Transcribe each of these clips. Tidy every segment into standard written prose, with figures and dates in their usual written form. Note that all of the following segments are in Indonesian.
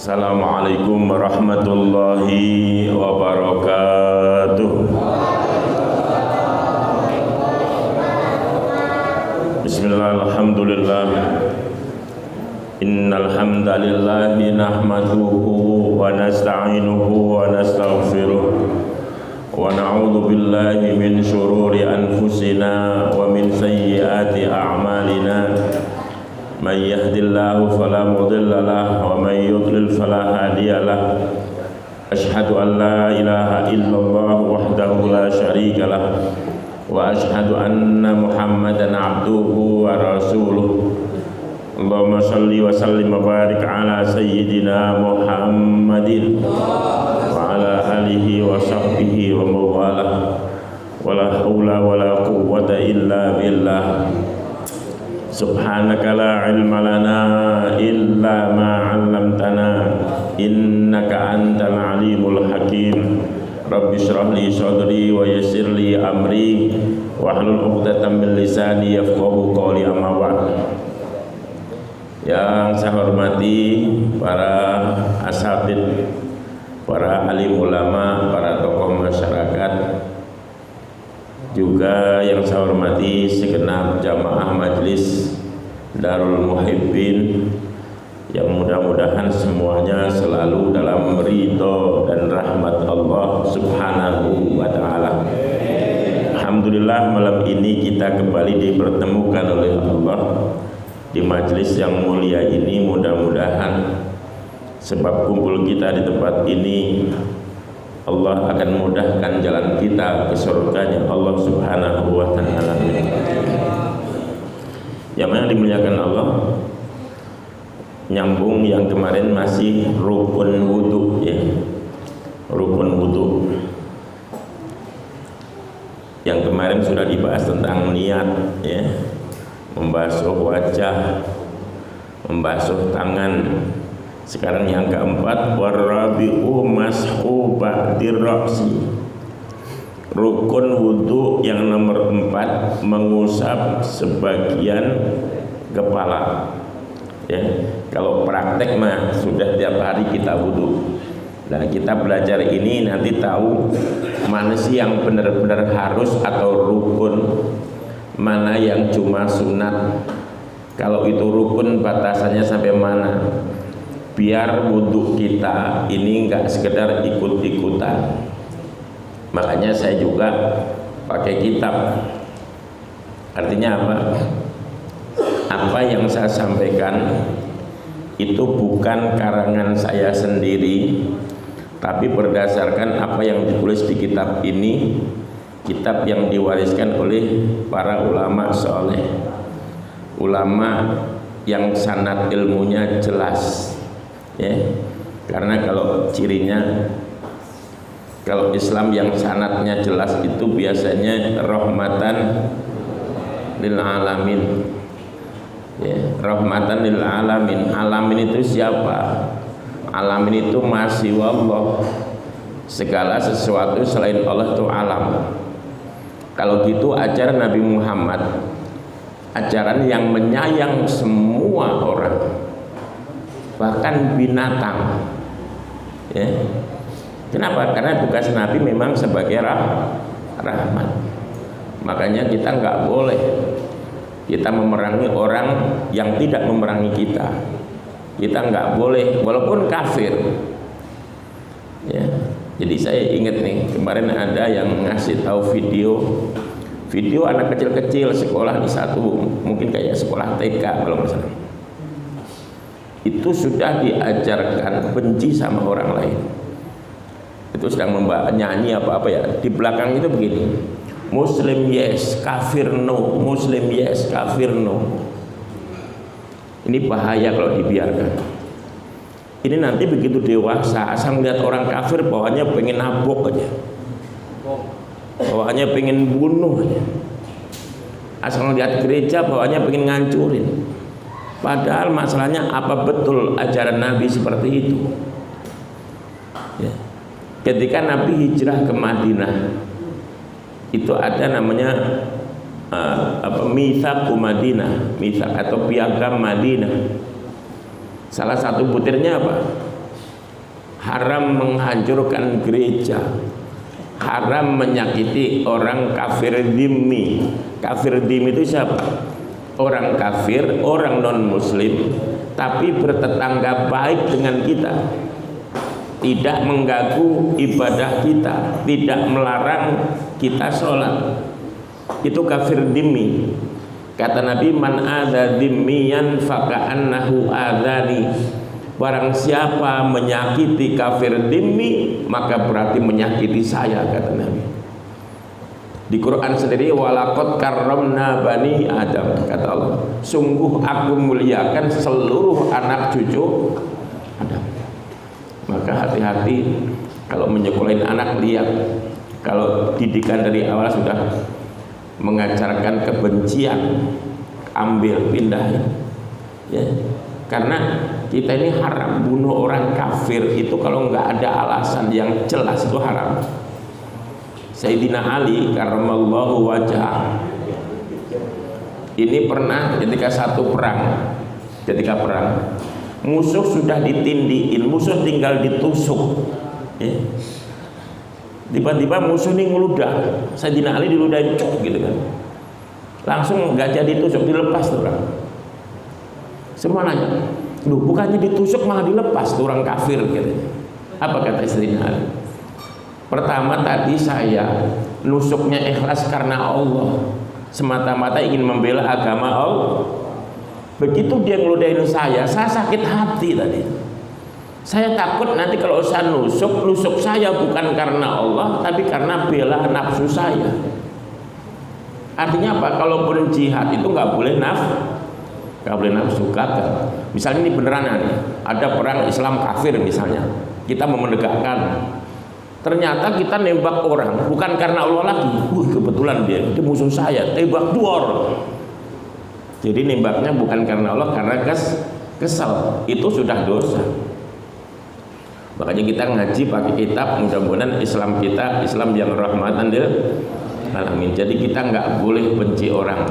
Assalamualaikum warahmatullahi wabarakatuh. Bismillah, alhamdulillah. Innal hamdalillahi nahmaduhu wa nasta'inuhu wa nastaghfiruh wa na'udzu billahi min syururi anfusina wa min sayyiati a'malina. Man yahdillahu fala mudilla lahu wa man yudlil fala hadiya lahu. Asyhadu an la ilaha illallah wahdahu la syarika lahu wa asyhadu anna Muhammadan abduhu wa rasuluh. Allahumma shalli wa sallim wa barik ala sayyidina Muhammadin wa ala alihi wa sahbihi wa mawalah. Wala haula wala quwwata illa billah. Subhanaka la ilma lana illa ma 'allamtana innaka antal alimul hakim. Rabbi shrah li sadri wa yassir li amri wahlul 'uqdatam min lisani yafqahu qawli, amma ba'd. Yang saya hormati para asatidz, para alim ulama, para tokoh masyarakat, juga yang saya hormati segenap jamaah majelis Darul Muhibbin, yang mudah-mudahan semuanya selalu dalam ridho dan rahmat Allah Subhanahu wa ta'ala. Alhamdulillah, malam ini kita kembali dipertemukan oleh Allah di majelis yang mulia ini. Mudah-mudahan sebab kumpul kita di tempat ini, Allah akan mudahkan jalan kita ke surganya Allah Subhanahu wa ta'ala. Yang mana dimuliakan Allah, nyambung yang kemarin masih rukun wudu, ya. Rukun wudu. Yang kemarin sudah dibahas tentang niat, ya. Membasuh wajah, membasuh tangan. Sekarang yang keempat, warabi'u mashu ba'dir ra'si. Rukun wudu yang nomor 4, mengusap sebagian kepala. Ya, kalau praktek mah sudah tiap hari kita wudu. Nah, kita belajar ini nanti tahu mana sih yang benar-benar harus atau rukun, mana yang cuma sunat. Kalau itu rukun, batasannya sampai mana? Biar wudhu kita ini enggak sekedar ikut-ikutan. Makanya saya juga pakai kitab. Artinya apa? Apa yang saya sampaikan itu bukan karangan saya sendiri, tapi berdasarkan apa yang ditulis di kitab ini, kitab yang diwariskan oleh para ulama soleh, ulama yang sanad ilmunya jelas. Ya, karena kalau cirinya, kalau Islam yang sanadnya jelas itu biasanya rahmatan lil alamin. Ya, rahmatan lil alamin. Alamin itu siapa? Alamin itu masih Allah. Segala sesuatu selain Allah itu alam. Kalau gitu ajaran Nabi Muhammad, ajaran yang menyayang semua orang, bahkan binatang, ya. Kenapa? Karena tugas Nabi memang sebagai rahmat. Makanya kita nggak boleh kita memerangi orang yang tidak memerangi kita. Kita nggak boleh, walaupun kafir, ya. Jadi saya ingat nih, kemarin ada yang ngasih tahu video anak kecil-kecil sekolah di satu, mungkin kayak sekolah TK kalau nggak salah. Itu sudah diajarkan benci sama orang lain. Itu sedang nyanyi apa-apa ya. Di belakang itu begini, Muslim yes, kafir no. Muslim yes, kafir no. Ini bahaya kalau dibiarkan. Ini nanti begitu dewasa, asal melihat orang kafir bawaannya pengen nabok aja, bawaannya pengen bunuh aja. Asal melihat gereja bawaannya pengen ngancurin. Padahal masalahnya, apa betul ajaran Nabi seperti itu? Ya. Ketika Nabi hijrah ke Madinah, itu ada namanya Mitsaq Madinah, Mitsaq atau piagam Madinah. Salah satu butirnya apa? haram menghancurkan gereja, haram menyakiti orang kafir dhimmi. Kafir dhimmi itu siapa? Orang kafir, orang non muslim, tapi bertetangga baik dengan kita, tidak mengganggu ibadah kita, tidak melarang kita sholat. Itu kafir dhimmi. Kata Nabi, man adza dhimmiyan faka'annahu adzani. Barang siapa menyakiti kafir dhimmi, maka berarti menyakiti saya, kata Nabi. Di Quran sendiri, walaqad karramna bani Adam, kata Allah, sungguh aku muliakan seluruh anak cucu Adam. Maka hati-hati kalau menyekolahin anak. Lihat, kalau didikan dari awal sudah mengajarkan kebencian, ambil, pindahin, ya. Karena kita ini haram bunuh orang kafir itu kalau nggak ada alasan yang jelas, itu haram. Sayyidina Ali karramallahu wajhah ini pernah ketika perang, musuh sudah ditindihin, musuh tinggal ditusuk, ya. Tiba-tiba musuh ini ngeludah, Sayyidina Ali diludahin cuk gitu kan, langsung nggak jadi tusuk, dilepas tuh orang. Semua nanya, loh bukannya ditusuk malah dilepas tuh orang kafir gitu. Apa kata Sayyidina Ali? Pertama tadi saya nusuknya ikhlas karena Allah, semata-mata ingin membela agama Allah. Begitu dia ngeludahin saya sakit hati tadi. Saya takut nanti kalau saya nusuk saya bukan karena Allah, tapi karena bela nafsu saya. Artinya apa? Kalau berjihad itu nggak boleh nafsu, gagal. Misalnya ini beneran nih, ada perang Islam kafir misalnya, kita mau menegakkan. Ternyata kita nembak orang bukan karena Allah lagi. Kebetulan dia musuh saya, tembak duor. Jadi nembaknya bukan karena Allah, karena kesal. Itu sudah dosa. Makanya kita ngaji pakai kitab, mudah-mudahan Islam kita Islam yang rahmatan lil alamin. Jadi kita nggak boleh benci orang.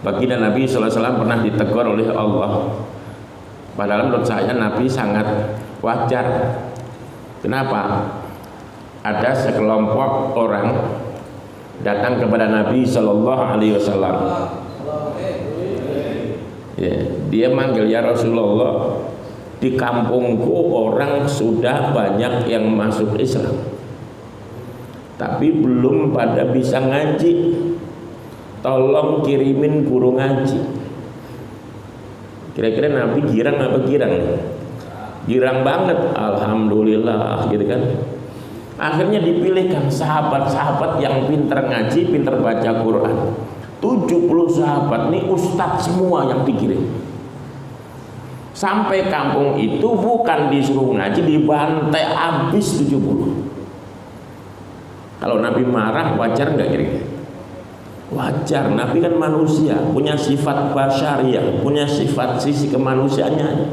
Baginda Nabi SAW pernah ditegur oleh Allah. Padahal menurut saya Nabi sangat wajar. Kenapa? Ada sekelompok orang datang kepada Nabi SAW. Ya, dia manggil, ya Rasulullah, di kampungku orang sudah banyak yang masuk Islam, tapi belum pada bisa ngaji. Tolong kirimin guru ngaji. Kira-kira Nabi girang apa girang? Girang banget, alhamdulillah gitu kan. Akhirnya dipilihkan sahabat-sahabat yang pintar ngaji, pintar baca Quran. 70 sahabat nih ustadz semua yang dikirim. Sampai kampung itu bukan disuruh ngaji, dibantai habis 70. Kalau Nabi marah wajar nggak kira-kira? Wajar, Nabi kan manusia, punya sifat basyariah, punya sifat sisi kemanusiaannya.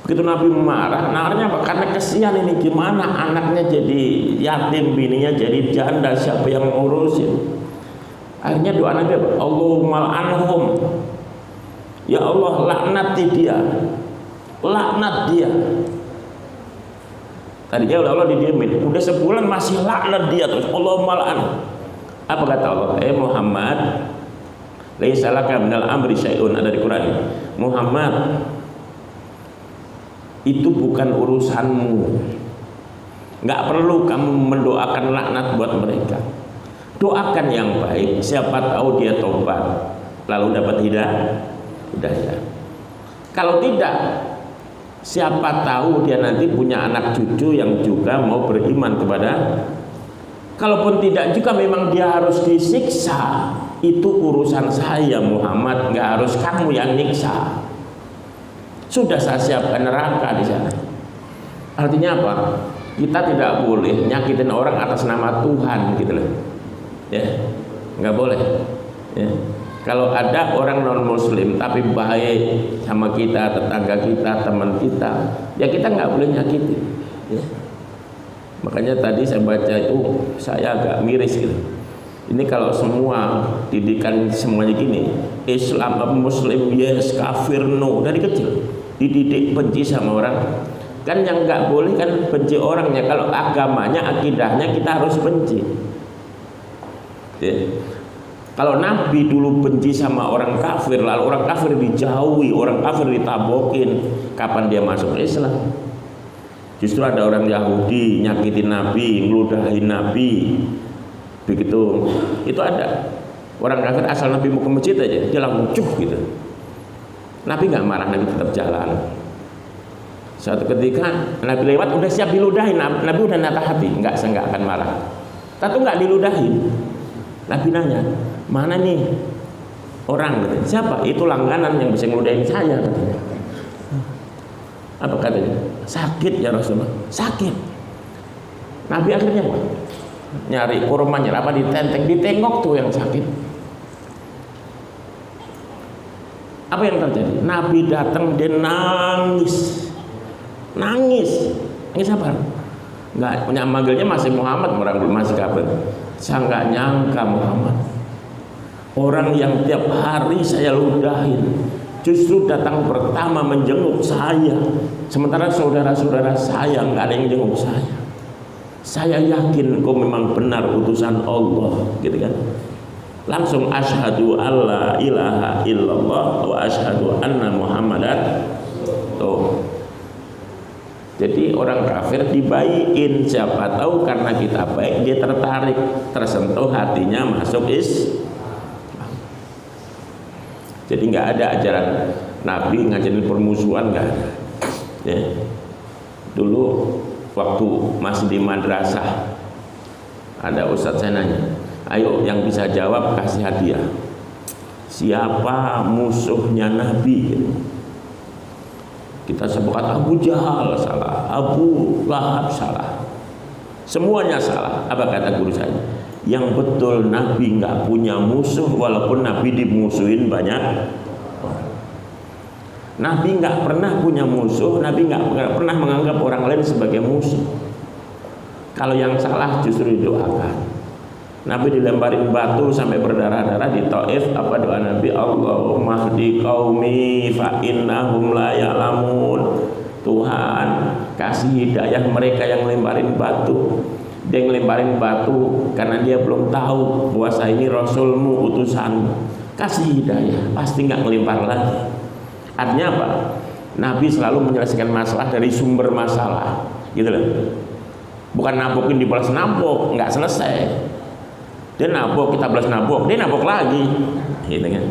Begitu Nabi marah, naranya apa? Karena kesian ini, gimana anaknya jadi yatim, bininya jadi janda, siapa yang ngurusin? Akhirnya doa Nabi apa? Allahumma anhum, ya Allah laknati dia, laknat dia. Tadinya udah Allah didiemin, udah sebulan masih laknat dia terus, Allahumma an. Apa kata Allah? Muhammad, laisa laka minal amri syai'un, ada di Quran. Muhammad, itu bukan urusanmu. Nggak perlu kamu mendoakan laknat buat mereka. Doakan yang baik, siapa tahu dia tobat lalu dapat hidayah. Kalau tidak, siapa tahu dia nanti punya anak cucu yang juga mau beriman kepada. Kalaupun tidak juga memang dia harus disiksa, itu urusan saya Muhammad, nggak harus kamu yang nyiksa. Sudah saya siapkan neraka di sana. Artinya apa? Kita tidak boleh nyakitin orang atas nama Tuhan gitu loh. Ya, nggak boleh. Ya. Kalau ada orang non muslim tapi baik sama kita, tetangga kita, teman kita, ya kita nggak boleh nyakiti. Ya. Makanya tadi saya baca itu saya agak miris gitu. Ini kalau semua didikan semuanya gini, Islam Muslim yes, kafir no, dari kecil dididik benci sama orang Kan yang nggak boleh kan benci orangnya. Kalau agamanya, akidahnya kita harus benci. Ya. Kalau Nabi dulu benci sama orang kafir, lalu orang kafir dijauhi, orang kafir ditabokin, kapan dia masuk Islam? Justru ada orang Yahudi nyakitin Nabi, ngeludahin Nabi, begitu. Itu ada orang kafir asal Nabi mau ke masjid aja, dia langsung cuh gitu. Nabi nggak marah, Nabi tetap jalan. Suatu ketika Nabi lewat, udah siap diludahin, Nabi udah nata hati, nggak akan marah. Tapi nggak diludahin. Nabi nanya, mana nih orang? Katanya. Siapa? Itu langganan yang bisa ngeludahin saya, katanya. Apa katanya? Sakit ya Rasulullah. Sakit. Nabi akhirnya apa? Nyari kurmanya, apa ditengok tuh yang sakit. Apa yang terjadi? Nabi datang, dia nangis apa? Nggak, manggilnya masih Muhammad, orang masih kafir. Saya nggak nyangka Muhammad, orang yang tiap hari saya ludahin, justru datang pertama menjenguk saya, sementara saudara-saudara saya nggak ada yang jenguk saya. Saya yakin kau memang benar utusan Allah, gitu kan? Langsung asyhadu alla ilaha illallah wa asyhadu anna Muhammadan. Tuh. Jadi orang kafir dibaikin, siapa tahu karena kita baik dia tertarik, tersentuh hatinya masuk Islam. Jadi nggak ada ajaran Nabi ngajarin permusuhan, nggak ada. Ya. Dulu waktu masih di madrasah ada ustadz saya nanya, ayo yang bisa jawab kasih hadiah. Siapa musuhnya Nabi? Kita sepakat Abu Jahal salah, Abu Lahab salah, semuanya salah. Apa kata guru saya? Yang betul Nabi nggak punya musuh, walaupun Nabi dimusuhin banyak. Nabi nggak pernah punya musuh, Nabi nggak pernah menganggap orang lain sebagai musuh. Kalau yang salah justru didoakan. Nabi dilemparin batu sampai berdarah-darah di Taif. Apa doa Nabi? Allahumma hdi qaumi fa innahum la ya'lamun. Tuhan kasih hidayah mereka yang lemparin batu. Dia ngelemparin batu karena dia belum tahu bahwa saya ini Rasulmu, utusanmu. Kasih hidayah, pasti nggak ngelempar lagi. Artinya apa? Nabi selalu menyelesaikan masalah dari sumber masalah, gitu loh. Bukan nabokin dibalas nabok, nggak selesai. Dia nabok, kita balas nabok, dia nabok lagi, gitu kan.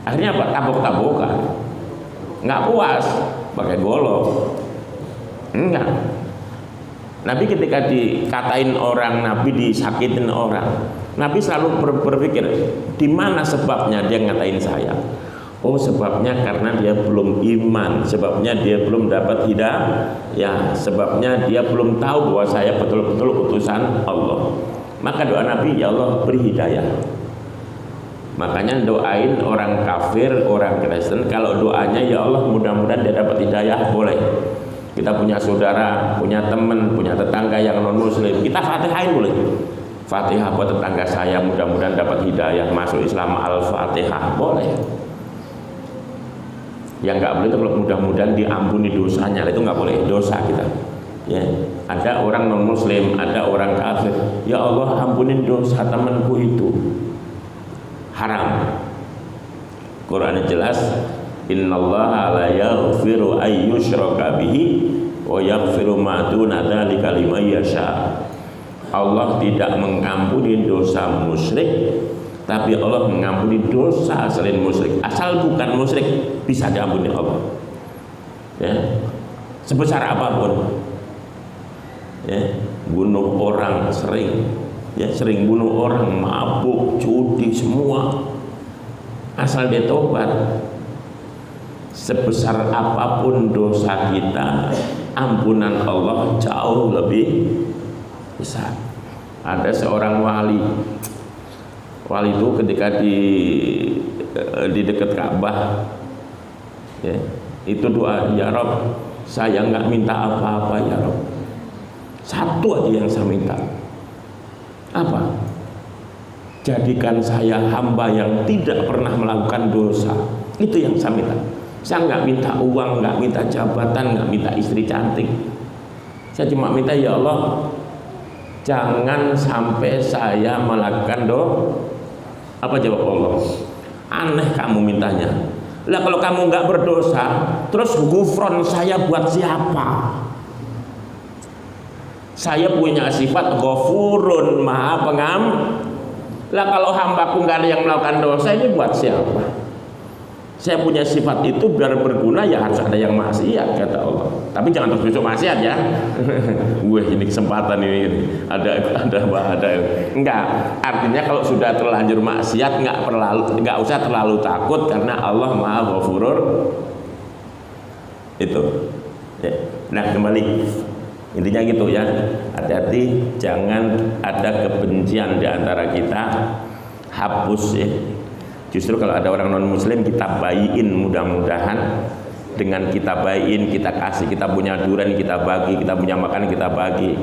Akhirnya apa? Tabok-tabokan. Nggak puas, pakai golok. Enggak. Nabi ketika dikatain orang, Nabi disakitin orang, Nabi selalu berpikir, di mana sebabnya dia ngatain saya? Oh, sebabnya karena dia belum iman, sebabnya dia belum dapat hidayah, ya, sebabnya dia belum tahu bahwa saya betul-betul utusan Allah. Maka doa Nabi, ya Allah beri hidayah. Makanya doain orang kafir, orang Kristen, kalau doanya ya Allah mudah-mudahan dia dapat hidayah, boleh. Kita punya saudara, punya teman, punya tetangga yang non muslim, kita fatihain boleh. Fatihah buat tetangga saya, mudah-mudahan dapat hidayah masuk Islam, al-fatihah, boleh. Yang nggak boleh itu kalau mudah-mudahan diampuni dosanya, itu nggak boleh, dosa kita. Ya, ada orang non muslim, ada orang kafir, ya Allah ampunin dosa temanku itu, haram. Quran jelas, innallaha la yaghfiru ay yushraka bihi wa yaghfiru ma duna dzalika liman yasha. Allah tidak mengampuni dosa musyrik, tapi Allah mengampuni dosa selain musyrik. Asal bukan musyrik bisa diampuni Allah. Ya, sebesar apapun. Ya, bunuh orang sering, ya sering bunuh orang, mabuk, judi, semua. Asal dia tobat, sebesar apapun dosa kita, ampunan Allah jauh lebih besar. Ada seorang wali itu ketika di dekat Ka'bah, ya, itu doa, ya Rob, saya nggak minta apa-apa ya Rob, satu aja yang saya minta. Apa? Jadikan saya hamba yang tidak pernah melakukan dosa. Itu yang saya minta. Saya nggak minta uang, nggak minta jabatan, nggak minta istri cantik. Saya cuma minta, ya Allah, jangan sampai saya melakukan apa jawab Allah? Aneh kamu mintanya. Lah kalau kamu nggak berdosa, terus gufron saya buat siapa? Saya punya sifat ghafurun, maha lah kalau hambaku nggak ada yang melakukan dosa, ini buat siapa? Saya punya sifat itu biar berguna, ya harus ada yang maksiat, kata Allah. Tapi jangan terus besok maksiat ya. Wah, ini kesempatan ini ada. Enggak, artinya kalau sudah terlanjur maksiat nggak usah terlalu takut, karena Allah maha ghafurur. Itu ya. Nah, kembali intinya gitu ya, hati-hati jangan ada kebencian di antara kita, hapus ya. Justru kalau ada orang non muslim kita bayiin, mudah-mudahan dengan kita bayiin, kita kasih, kita punya durian kita bagi, kita punya makan kita bagi.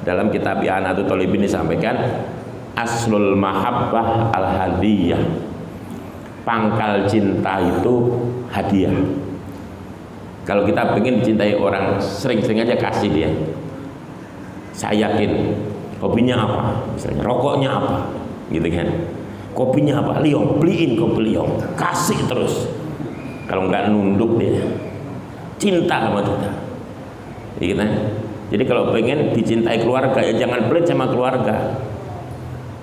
Dalam kitab I'anatul Talibin disampaikan aslul mahabbah al hadiyah, pangkal cinta itu hadiah. Kalau kita pengen dicintai orang, sering-sering aja kasih dia. Saya yakin hobinya apa, misalnya rokoknya apa, gitu kan. Kopinya apa? Liong, beliin kopi liong, kasih terus. Kalau nggak nunduk dia, cinta sama kita. Gitu. Jadi kalau pengen dicintai keluarga, ya jangan pelit sama keluarga.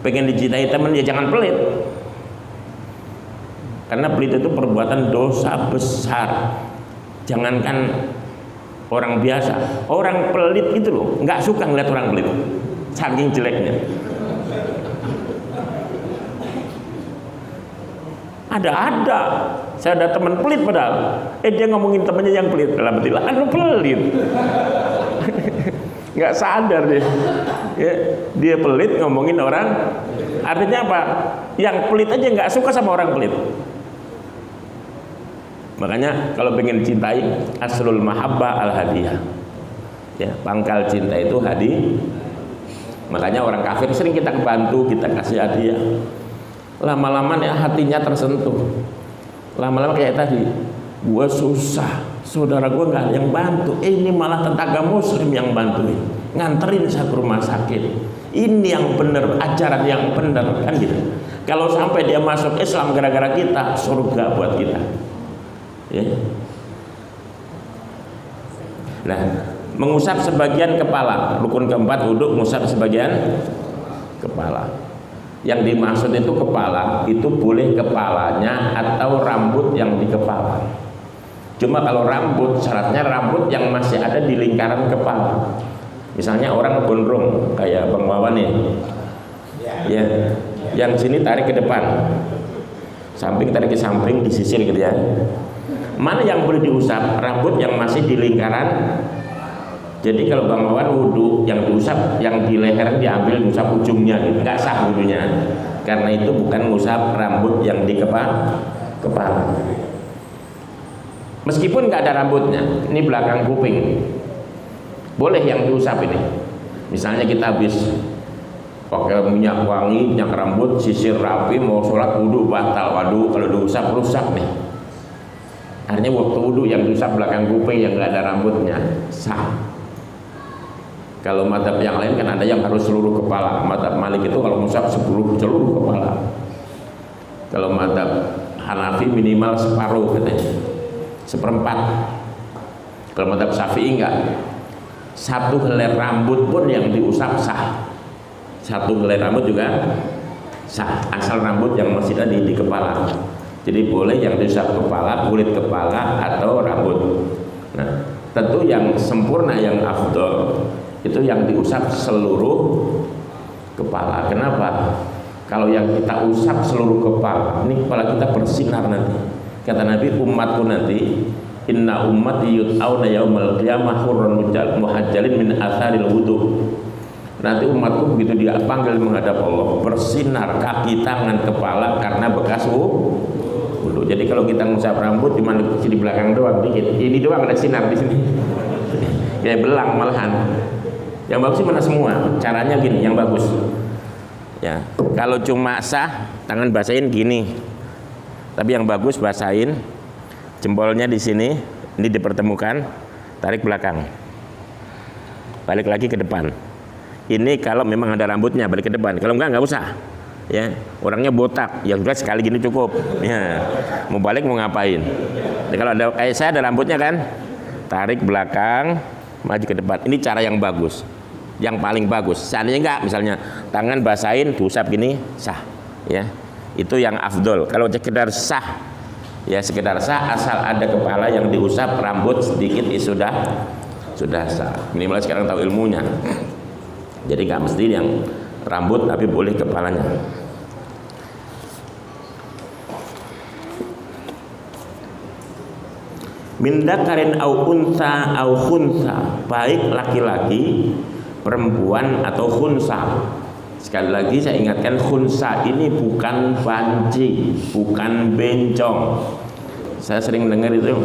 Pengen dicintai teman, ya jangan pelit. Karena pelit itu perbuatan dosa besar. Jangankan orang biasa, orang pelit itu loh nggak suka ngeliat orang pelit, saking jeleknya. Ada saya ada teman pelit padahal dia ngomongin temennya yang pelit, dalam hati lah lu pelit. Nggak sadar deh ya, dia pelit ngomongin orang. Artinya apa? Yang pelit aja nggak suka sama orang pelit. Makanya kalau pengen dicintai, aslul mahabbah al hadiyah ya, pangkal cinta itu hadiah. Makanya orang kafir sering kita bantu, kita kasih hadiah. Lama-lama ya hatinya tersentuh. Lama-lama kayak tadi, gue susah, saudara gue nggak ada yang bantu, ini malah tetangga muslim yang bantuin, nganterin saya ke rumah sakit. Ini yang benar, ajaran yang benar, kan gitu. Kalau sampai dia masuk Islam gara-gara kita, surga buat kita ya. Nah, mengusap sebagian kepala, rukun keempat wudhu, mengusap sebagian kepala. Yang dimaksud itu kepala, itu boleh kepalanya atau rambut yang di kepala. Cuma kalau rambut, syaratnya rambut yang masih ada di lingkaran kepala. Misalnya orang gondrong kayak Bang Wawan nih ya, yang sini tarik ke depan, samping tarik ke samping, disisir gitu ya. Mana yang boleh diusap? Rambut yang masih di lingkaran. Jadi kalau Bang Wawan wudhu, yang diusap, yang di leher diambil, diusap ujungnya gitu. Nggak sah wudhunya, karena itu bukan ngusap rambut yang di kepala. Meskipun nggak ada rambutnya, ini belakang kuping, boleh yang diusap ini. Misalnya kita habis pakai minyak wangi, minyak rambut, sisir rapi, mau sholat wudhu batal. Waduh, kalau diusap rusak nih. Artinya waktu wudhu yang diusap belakang kuping yang nggak ada rambutnya sah. Kalau mazhab yang lain kan ada yang harus seluruh kepala. Mazhab Malik itu kalau ngusap seluruh kepala. Kalau mazhab Hanafi minimal separuh katanya, seperempat. Kalau mazhab Syafi'i enggak, satu helai rambut pun yang diusap sah. Satu helai rambut juga sah, asal rambut yang masih ada di kepala. Jadi boleh yang diusap kepala, kulit kepala atau rambut. Nah, tentu yang sempurna, yang afdol itu yang diusap seluruh kepala. Kenapa? Kalau yang kita usap seluruh kepala, ini kepala kita bersinar nanti. Kata Nabi, umatku nanti, inna ummati yud'auna yaumal qiyamah hurran muhajjalin min atharil wudu. Nanti umatku begitu dia panggil menghadap Allah, bersinar kaki, tangan, kepala karena bekas wudhu. Jadi kalau kita ngusap rambut cuma di belakang doang dikit, ini doang ada sinar di sini. Kayak belang malahan. Yang bagus sih mana semua. Caranya gini, yang bagus. Ya, kalau cuma sah, tangan basahin gini. Tapi yang bagus basahin, Jempolnya di sini, ini dipertemukan, tarik belakang. Balik lagi ke depan. Ini kalau memang ada rambutnya balik ke depan. Kalau enggak usah. Ya, orangnya botak, ya sudah sekali gini cukup. Ya, mau balik mau ngapain? Jadi kalau ada kayak saya ada rambutnya kan, tarik belakang, maju ke depan. Ini cara yang bagus, yang paling bagus. Seandainya enggak, misalnya tangan basahin, diusap gini, sah. Ya, itu yang afdol. Kalau sekedar sah, ya sekedar sah, asal ada kepala yang diusap, rambut sedikit, sudah sah. Minimal sekarang tahu ilmunya. Jadi nggak mesti yang rambut, tapi boleh kepalanya. Min dzakarin au unsa au khunsa, baik laki-laki, perempuan atau khunsa. Sekali lagi saya ingatkan, khunsa ini bukan banci, bukan bencong. Saya sering dengar itu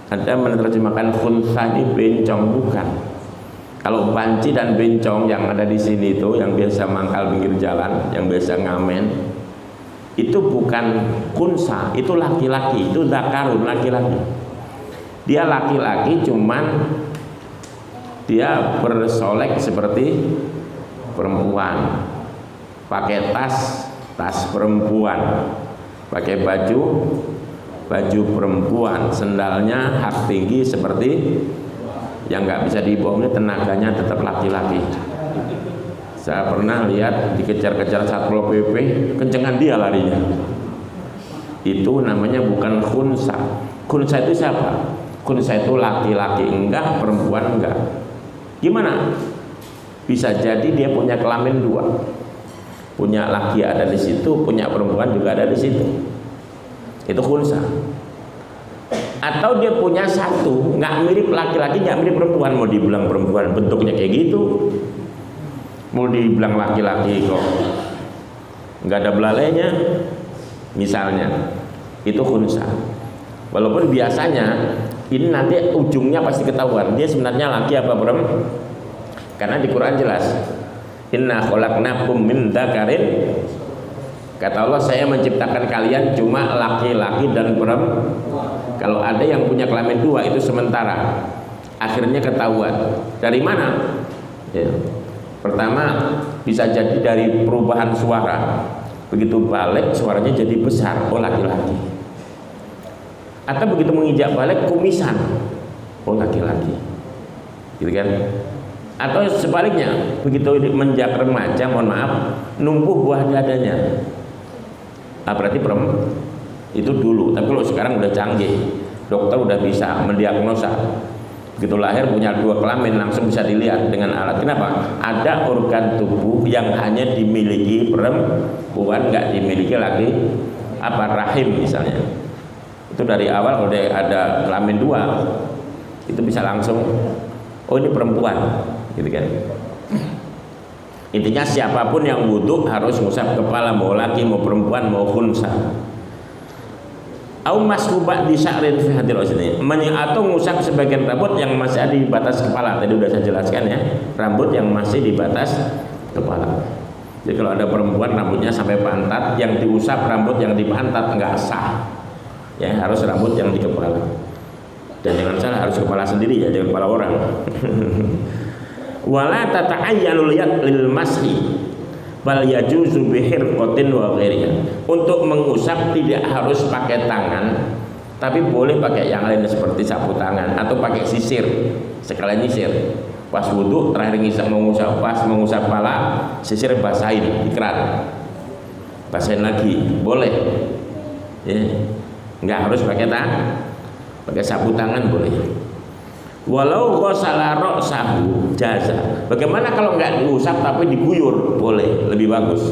ada menerjemahkan khunsa ini bencong, bukan. Kalau banci dan bencong yang ada di sini itu, yang biasa mangkal pinggir jalan, yang biasa ngamen, itu bukan khunsa, itu laki-laki, itu dzakarun, laki-laki. Dia laki-laki, cuman dia bersolek seperti perempuan, pakai tas perempuan, pakai baju perempuan, sendalnya hak tinggi seperti yang nggak bisa dibohongi, tenaganya tetap laki-laki. Saya pernah lihat dikejar-kejar Satpol PP, kencengan dia larinya. Itu namanya bukan khunsa. Khunsa itu siapa? Khunsa itu laki-laki enggak, perempuan enggak. Gimana? Bisa jadi dia punya kelamin dua, punya laki ada di situ, punya perempuan juga ada di situ. Itu khunsa. Atau dia punya satu, nggak mirip laki-laki, nggak mirip perempuan. Mau dibilang perempuan bentuknya kayak gitu, mau dibilang laki-laki kok nggak ada belalainya, misalnya, itu khunsa. Walaupun biasanya ini nanti ujungnya pasti ketahuan dia sebenarnya laki apa perempuan, karena di Quran jelas, inna khalaqnakum min dzakarin, kata Allah, saya menciptakan kalian cuma laki-laki dan perempuan. Kalau ada yang punya kelamin dua itu sementara, akhirnya ketahuan. Dari mana? Ya. Pertama, bisa jadi dari perubahan suara. Begitu balik suaranya jadi besar, oh laki-laki. Atau begitu menginjak balik kumisan, oh laki-laki. Gitu kan? Atau sebaliknya, begitu menjak remaja, mohon maaf, numbuh buah dadanya. Berarti perempuan. Itu dulu, tapi kalau sekarang udah canggih, dokter udah bisa mendiagnosa. Begitu lahir punya dua kelamin, langsung bisa dilihat dengan alat. Kenapa? Ada organ tubuh yang hanya dimiliki perempuan, nggak dimiliki lagi rahim misalnya. Itu dari awal udah ada kelamin dua, itu bisa langsung, oh ini perempuan, gitu kan. Intinya siapapun yang wudhu harus ngusap kepala, mau laki, mau perempuan, mau khunsa. Au masruba di sya'rin fi hadil usni, atau ngusap sebagian rambut yang masih ada di batas kepala. Tadi udah saya jelaskan ya, rambut yang masih di batas kepala. Jadi kalau ada perempuan rambutnya sampai pantat, yang diusap rambut yang di pantat nggak sah. Ya, harus rambut yang di kepala. Dan jangan salah, harus kepala sendiri ya, jangan kepala orang. Wala tata'ayyanul yad lil mashi bal yajuzu bihirqatin wa ghairiha. Untuk mengusap tidak harus pakai tangan, tapi boleh pakai yang lain seperti sapu tangan atau pakai sisir. Sekalian nyisir. Pas wudu terakhir mengusap, pas mengusap kepala, sisir basahin di keran. Basahin lagi, boleh. Ya. Enggak harus pakai tangan. Pakai sapu tangan boleh. Walau ghasala ra'sahu jaza. Bagaimana kalau enggak diusap tapi diguyur? Boleh, lebih bagus.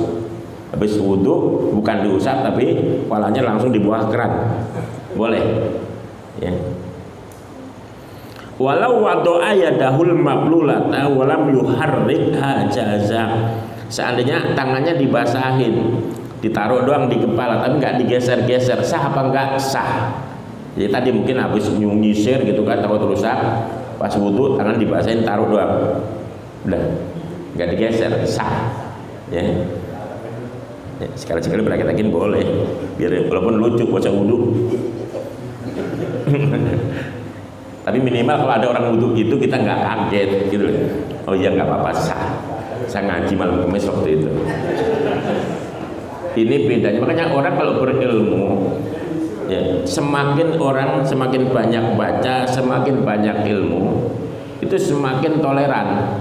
Habis wudu bukan diusap tapi kepalanya langsung di bawah keran. Boleh. Ya. Walau wada'a yadahul mablulata walam yuharrikha jaza. Seandainya tangannya dibasahin, ditaruh doang di kepala tapi enggak digeser-geser, sah apa enggak? Sah. Jadi tadi mungkin habis nyisir gitu kan, takut rusak, pas wudhu tangan dibasahin, taruh doang, udah nggak digeser, sah. Ya, sekali-sekali praktekin boleh, biar walaupun lucu baca wudhu. Tapi minimal kalau ada orang wudhu itu kita nggak kaget gitu. Oh iya nggak apa-apa, saya ngaji malam Kamis waktu itu. Ini bedanya, makanya orang kalau berilmu ya, semakin orang semakin banyak baca, semakin banyak ilmu, itu semakin toleran.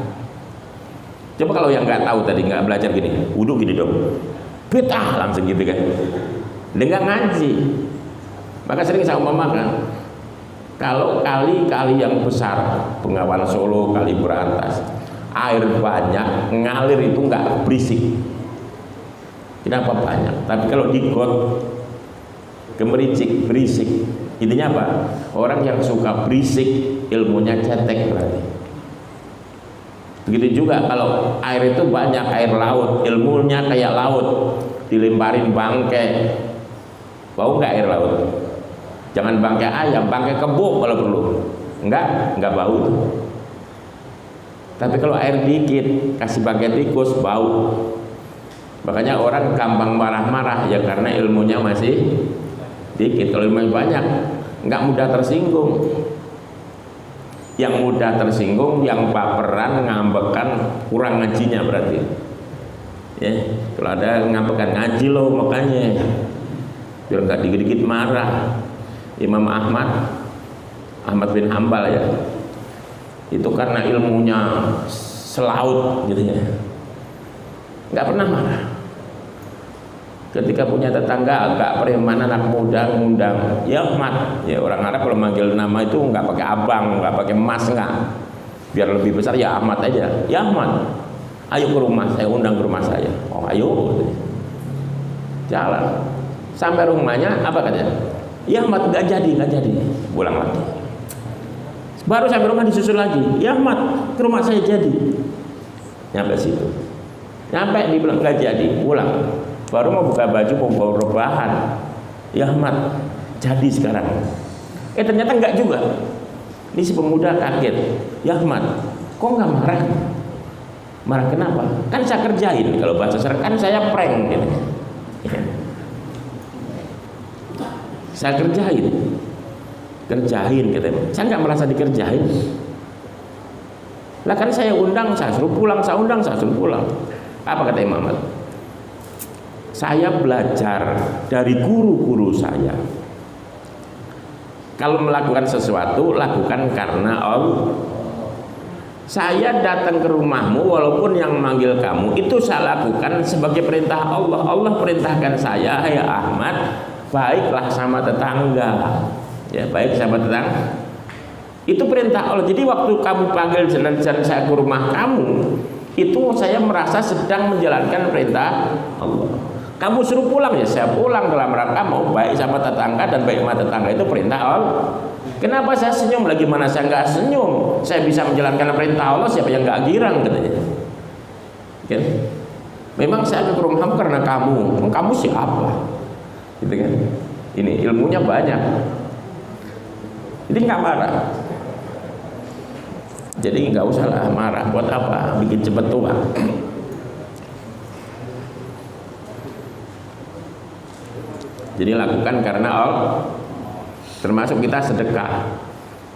Coba kalau yang nggak tahu tadi, nggak belajar gini, wudhu gini dong, bid'ah langsung gitu kan. Dia nggak ngaji. Maka sering saya umpamakan, kalau kali-kali yang besar, Bengawan Solo, Kali Berantas, air banyak, ngalir itu nggak berisik. Kenapa banyak? Tapi kalau di got, gemericik, berisik. Intinya apa? Orang yang suka berisik, ilmunya cetek berarti. Begitu juga kalau air itu banyak, air laut, ilmunya kayak laut, dilemparin bangkai, bau nggak air laut? Jangan bangkai ayam, bangkai kebo kalau perlu, nggak bau tuh. Tapi kalau air dikit, kasih bangkai tikus, bau. Makanya orang gampang marah-marah ya karena ilmunya masih dikit. Kalau ilmunya banyak, nggak mudah tersinggung. Yang mudah tersinggung, yang baperan, ngambekan, kurang ngajinya berarti. Ya, kalau ada ngambekan, ngaji loh makanya, biar nggak dikit-dikit marah. Imam Ahmad bin Hambal ya, itu karena ilmunya selaut gitu ya, nggak pernah marah. Ketika punya tetangga agak preman anak muda ngundang, ya Ahmad, ya orang Arab kalau manggil nama itu nggak pakai abang, nggak pakai mas, nggak, biar lebih besar ya Ahmad aja, ya Ahmad, ayo ke rumah, saya undang ke rumah saya. Oh ayo, jalan sampai rumahnya, apa katanya? Ya Ahmad, nggak jadi, pulang lagi. Baru sampai rumah disusul lagi, ya Ahmad, ke rumah saya jadi. Nyampe situ, nyampe dibilang nggak jadi, pulang. Baru mau buka baju, mau bawa rebahan, ya Ahmad, jadi sekarang. Ternyata enggak juga. Ini si pemuda kaget, ya Ahmad, kok nggak marah? Marah kenapa? Kan saya kerjain, kalau bahasa sekarang kan saya prank gitu. Saya kerjain katanya. Saya nggak merasa dikerjain. Lah kan saya undang, saya suruh pulang, saya undang, saya suruh pulang. Apa kata Imam Ahmad? Saya belajar dari guru-guru saya. Kalau melakukan sesuatu, lakukan karena Allah. Saya datang ke rumahmu, walaupun yang manggil kamu itu saya lakukan sebagai perintah Allah. Allah perintahkan saya, ya Ahmad, baiklah sama tetangga. Ya, baik sama tetangga. Itu perintah Allah. Jadi waktu kamu panggil dan saya ke rumah kamu, itu saya merasa sedang menjalankan perintah Allah. Kamu suruh pulang ya saya pulang dalam rangka mau baik sama tetangga, dan baik sama tetangga itu perintah Allah. Kenapa saya senyum lagi, mana saya nggak senyum? Saya bisa menjalankan perintah Allah, siapa yang nggak girang katanya. Kan? Memang saya ke rumahmu karena kamu siapa? Gitu kan? Ini ilmunya banyak. Jadi nggak marah. Jadi nggak usah lah marah. Buat apa? Bikin cepet tua. Jadi lakukan karena Allah. Termasuk kita sedekah.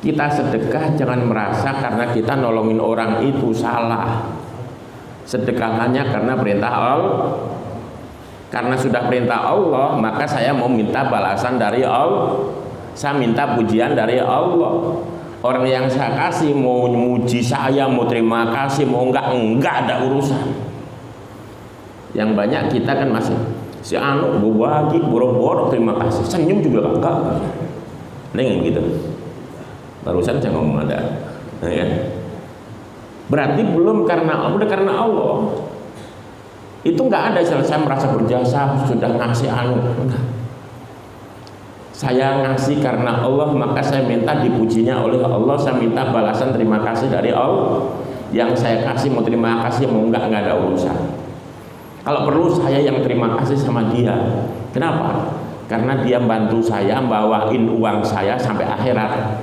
Kita sedekah jangan merasa karena kita nolongin orang itu salah. Sedekah hanya karena perintah Allah. Karena sudah perintah Allah, maka saya mau minta balasan dari Allah. Saya minta pujian dari Allah. Orang yang saya kasih mau muji saya, mau terima kasih, mau enggak ada urusan. Yang banyak kita kan masih si anu berbagi, boro-boro terima kasih, senyum juga enggak. Neng gitu. Barusan saya ngomong ada, ya. Berarti belum karena Allah, udah karena Allah. Itu enggak ada istilah saya merasa berjasa sudah ngasih anu, enggak. Saya ngasih karena Allah, maka saya minta dipujinya oleh Allah, saya minta balasan terima kasih dari Allah. Yang saya kasih mau terima kasih mau enggak ada urusan. Kalau perlu saya yang terima kasih sama dia. Kenapa? Karena dia bantu saya bawain uang saya sampai akhirat.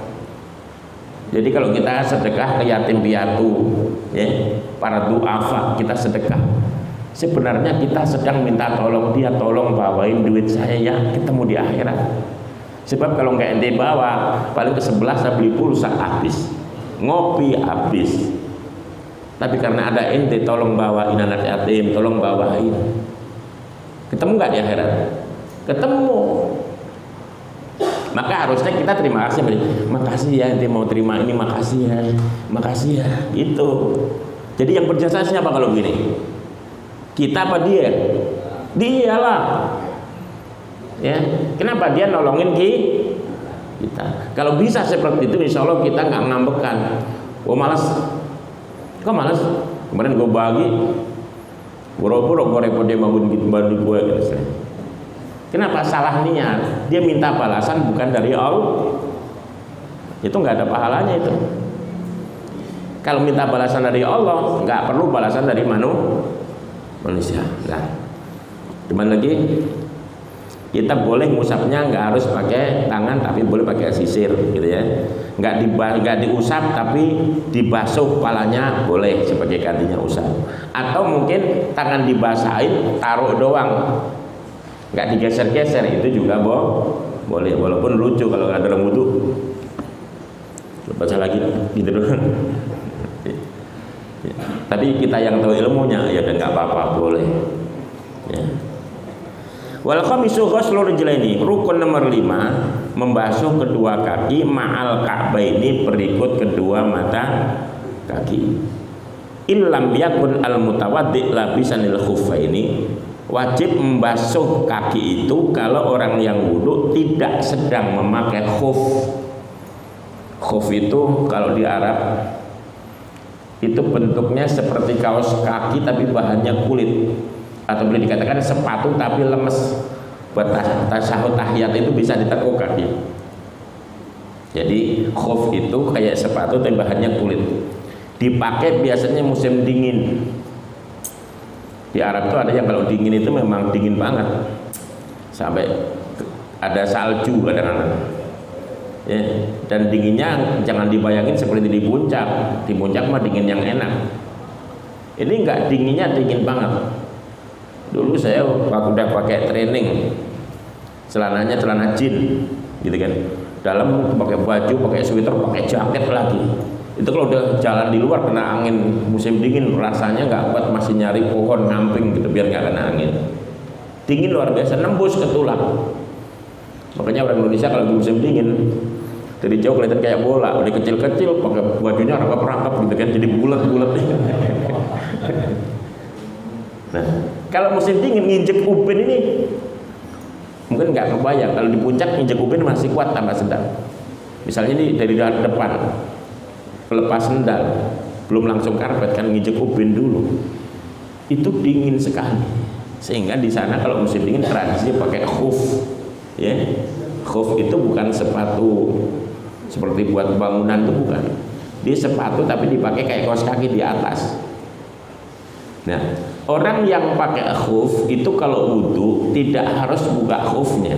Jadi kalau kita sedekah ke yatim piatu, ya, para duafa, kita sedekah. Sebenarnya kita sedang minta tolong dia, tolong bawain duit saya ya, ketemu di akhirat. Sebab kalau nggak ente bawa, paling ke sebelah saya beli pulsa habis, ngopi habis. Tapi karena ada ente, tolong bawain anak yatim, tolong bawain. Ketemu nggak di akhirat? Ketemu. Maka harusnya kita terima kasih, makasih ya ente mau terima ini, makasih ya, itu. Jadi yang berjasa siapa kalau begini? Kita apa dia? Dialah. Ya, kenapa dia nolongin kita? Kalau bisa seperti itu, insya Allah kita nggak ngambekan. Oh malas, kok malas? Kemarin gue bagi, buru-buru gue repot dia bangun gue gitu. Kenapa? Salah niat. Dia minta balasan bukan dari Allah. Itu nggak ada pahalanya itu. Kalau minta balasan dari Allah, nggak perlu balasan dari manusia. Nah, cuman lagi kita boleh ngusapnya nggak harus pakai tangan, tapi boleh pakai sisir, gitu ya. Nggak diusap, tapi dibasuh kepalanya boleh sebagai gantinya usap. Atau mungkin tangan dibasahin, taruh doang, nggak digeser-geser, itu juga boleh. Walaupun lucu kalau nggak dalam wudu. Baca lagi, gitu doang. Tapi kita yang tahu ilmunya ya udah nggak apa-apa, boleh. Ya. Wal khamisu ghuslur rijlaini, rukun nomor 5 membasuh kedua kaki ma'al ka'baini, berikut kedua mata kaki. Illam yakun al mutawaddi labisanil khuffaini, wajib membasuh kaki itu kalau orang yang wudu tidak sedang memakai khuf. Khuf itu kalau di Arab itu bentuknya seperti kaos kaki tapi bahannya kulit, atau boleh dikatakan sepatu tapi lemes. Buat tasyahud tahiyat itu bisa ditekuk kaki. Jadi khuf itu kayak sepatu tapi bahannya kulit. Dipakai biasanya musim dingin. Di Arab tuh ada yang kalau dingin itu memang dingin banget, sampai ada salju kadang-kadang. Ya, dan dinginnya jangan dibayangin seperti di puncak. Di puncak mah dingin yang enak. Ini enggak, dinginnya dingin banget. Dulu saya waktu udah pakai training, celananya celana jin, gitu kan. Dalam pakai baju, pakai sweater, pakai jaket lagi. Itu kalau udah jalan di luar kena angin musim dingin, rasanya nggak kuat, masih nyari pohon ngamping gitu biar nggak kena angin. Dingin luar biasa, nembus ke tulang. Makanya orang Indonesia kalau di musim dingin dari jauh kelihatan kayak bola, udah kecil-kecil, pakai bajunya rangkap-rangkap gitu kan, jadi bulat-bulat. Nah, kalau musim dingin nginjek ubin ini mungkin nggak kebayang. Kalau di puncak nginjek ubin masih kuat, tambah sedang. Misalnya ini dari depan lepas sendal, belum langsung karpet kan, nginjek ubin dulu, itu dingin sekali. Sehingga di sana kalau musim dingin tradisi pakai khuf. Ya, khuf itu bukan sepatu seperti buat bangunan, itu bukan. Dia sepatu tapi dipakai kayak kaos kaki di atas. Nah, orang yang pakai khuf itu kalau wudu tidak harus buka khufnya.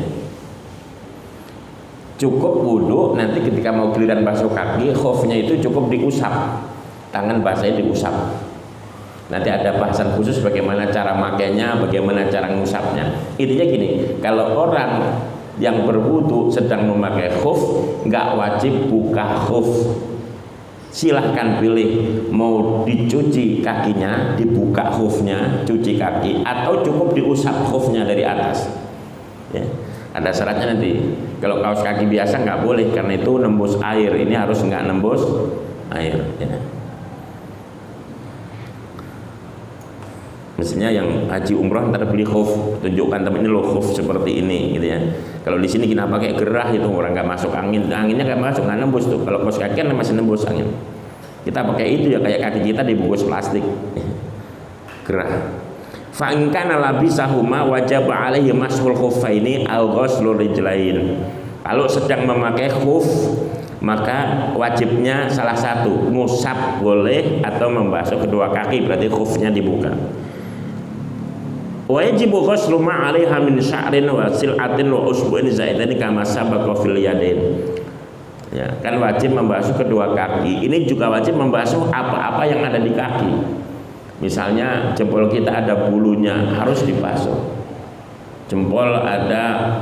Cukup wudu, nanti ketika mau giliran basuh kaki, khufnya itu cukup diusap, tangan basahnya diusap. Nanti ada bahasan khusus bagaimana cara makainya, bagaimana cara ngusapnya. Intinya gini, kalau orang yang berwudu sedang memakai khuf, nggak wajib buka khuf. Silahkan pilih, mau dicuci kakinya, dibuka khufnya, cuci kaki, atau cukup diusap khufnya dari atas. Ya. Ada syaratnya nanti. Kalau kaos kaki biasa nggak boleh, karena itu nembus air. Ini harus nggak nembus air. Ya. Mestinya yang haji umroh ntar beli khuf, tunjukkan temen ini loh khuf seperti ini, gitu ya. Kalau di sini kita pakai gerah itu orang nggak masuk angin, anginnya nggak masuk, nggak nembus tuh. Kalau kaos kaki kan masih nembus angin. Kita pakai itu ya kayak kaki kita dibungkus plastik, gerah. Fa in kana labisahuma wajib alaihi mashul khuffaini aw ghuslur rijlain. Kalau sedang memakai khuf, maka wajibnya salah satu, ngusap boleh atau membasuh kedua kaki, berarti khufnya dibuka. Wajib ghuslu ma 'alaiha min sya'rin wa sil'atin wa usbu'in zaidain kama sabaqa fil yadain. Ya, kan wajib membasuh kedua kaki. Ini juga wajib membasuh apa-apa yang ada di kaki. Misalnya jempol kita ada bulunya, harus dibasuh. jempol ada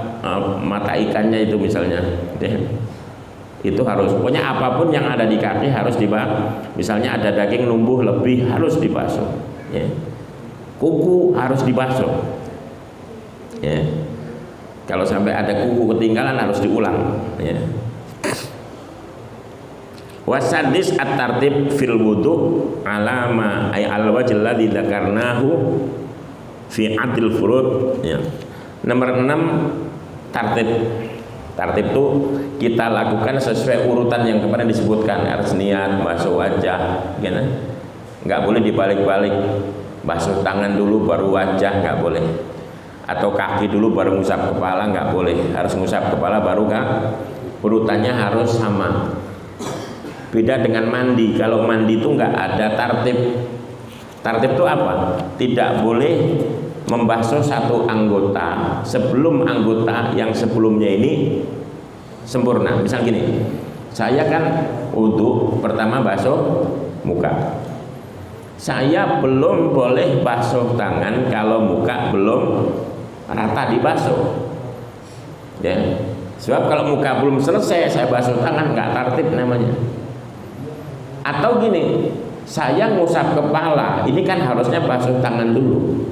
mata ikannya itu misalnya, ya. Itu harus, pokoknya apapun yang ada di kaki harus dibasuh. Misalnya ada daging numbuh lebih harus dibasuh, ya. Kuku harus dibasuh, ya. Kalau sampai ada kuku ketinggalan harus diulang, ya. Wasadis at-tartib fil wudu alama ay al-wajh alladzi dzakarnahu fi adil furud, ya. Nomor 6, tartib. Tartib itu kita lakukan sesuai urutan yang kemarin disebutkan, harus niat, basuh wajah, gitu. Nggak boleh dibalik-balik, basuh tangan dulu baru wajah, nggak boleh. Atau kaki dulu baru ngusap kepala, nggak boleh. Harus ngusap kepala baru kak. Urutannya harus sama. Beda dengan mandi. Kalau mandi itu nggak ada tartib. Tartib itu apa? Tidak boleh membasuh satu anggota sebelum anggota yang sebelumnya ini sempurna. Misal gini, saya kan wudu pertama basuh muka, saya belum boleh basuh tangan kalau muka belum rata dibasuh, ya. Sebab kalau muka belum selesai saya basuh tangan, nggak tertib namanya. Atau gini, saya ngusap kepala, ini kan harusnya basuh tangan dulu.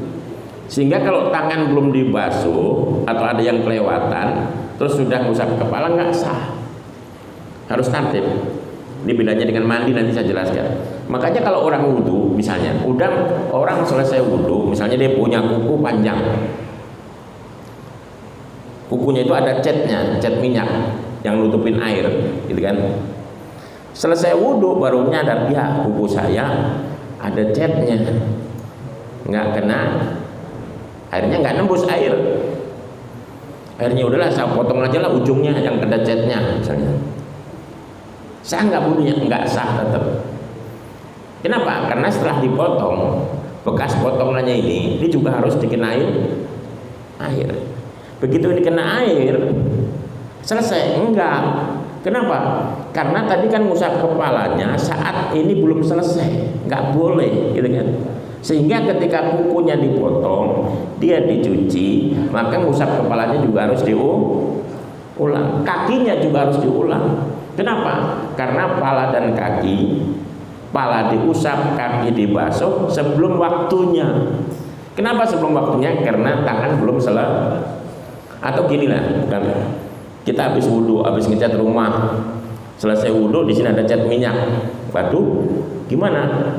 Sehingga kalau tangan belum dibasuh atau ada yang kelewatan terus sudah ngusap kepala, nggak sah. Harus tertib. Ini bedanya dengan mandi, nanti saya jelaskan. Makanya kalau orang wudu, misalnya orang selesai wudu, misalnya dia punya kuku panjang, kukunya itu ada catnya, cat minyak yang nutupin air, gitu kan. Selesai wudu baru nyadar, ya kuku saya ada catnya, nggak kena, airnya nggak nembus air. Akhirnya udahlah saya potong aja lah ujungnya yang kena catnya misalnya. Sah nggak wudunya? Nggak sah tetap. Kenapa? Karena setelah dipotong, bekas potongannya ini juga harus dikenai air. Begitu ini kena air, selesai? Enggak. Kenapa? Karena tadi kan ngusap kepalanya saat ini belum selesai, nggak boleh, gitu kan? Sehingga ketika kukunya dipotong, dia dicuci, maka ngusap kepalanya juga harus diulang, kakinya juga harus diulang. Kenapa? Karena pala dan kaki, pala diusap, kaki dibasuh sebelum waktunya. Kenapa sebelum waktunya? Karena tangan belum selesai. Atau gini lah, kita habis wudhu, habis ngecat rumah, selesai wudhu, di sini ada cat minyak. Waduh, gimana?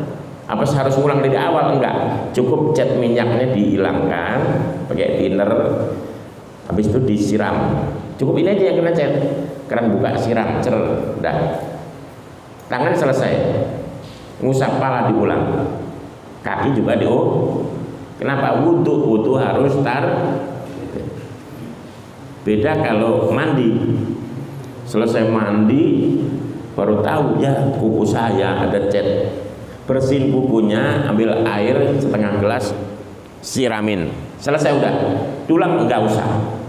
Apa harus ulang dari awal? Enggak, cukup cat minyaknya dihilangkan pakai thinner, habis itu disiram. Cukup ini aja yang kena cat. Keran buka, siram, dah. Tangan selesai, ngusap pala diulang, kaki juga Kenapa? Wudu harus beda kalau mandi. Selesai mandi baru tahu, ya kuku saya ada cat. Bersihin kukunya, ambil air setengah gelas, siramin, selesai udah. Diulang enggak usah.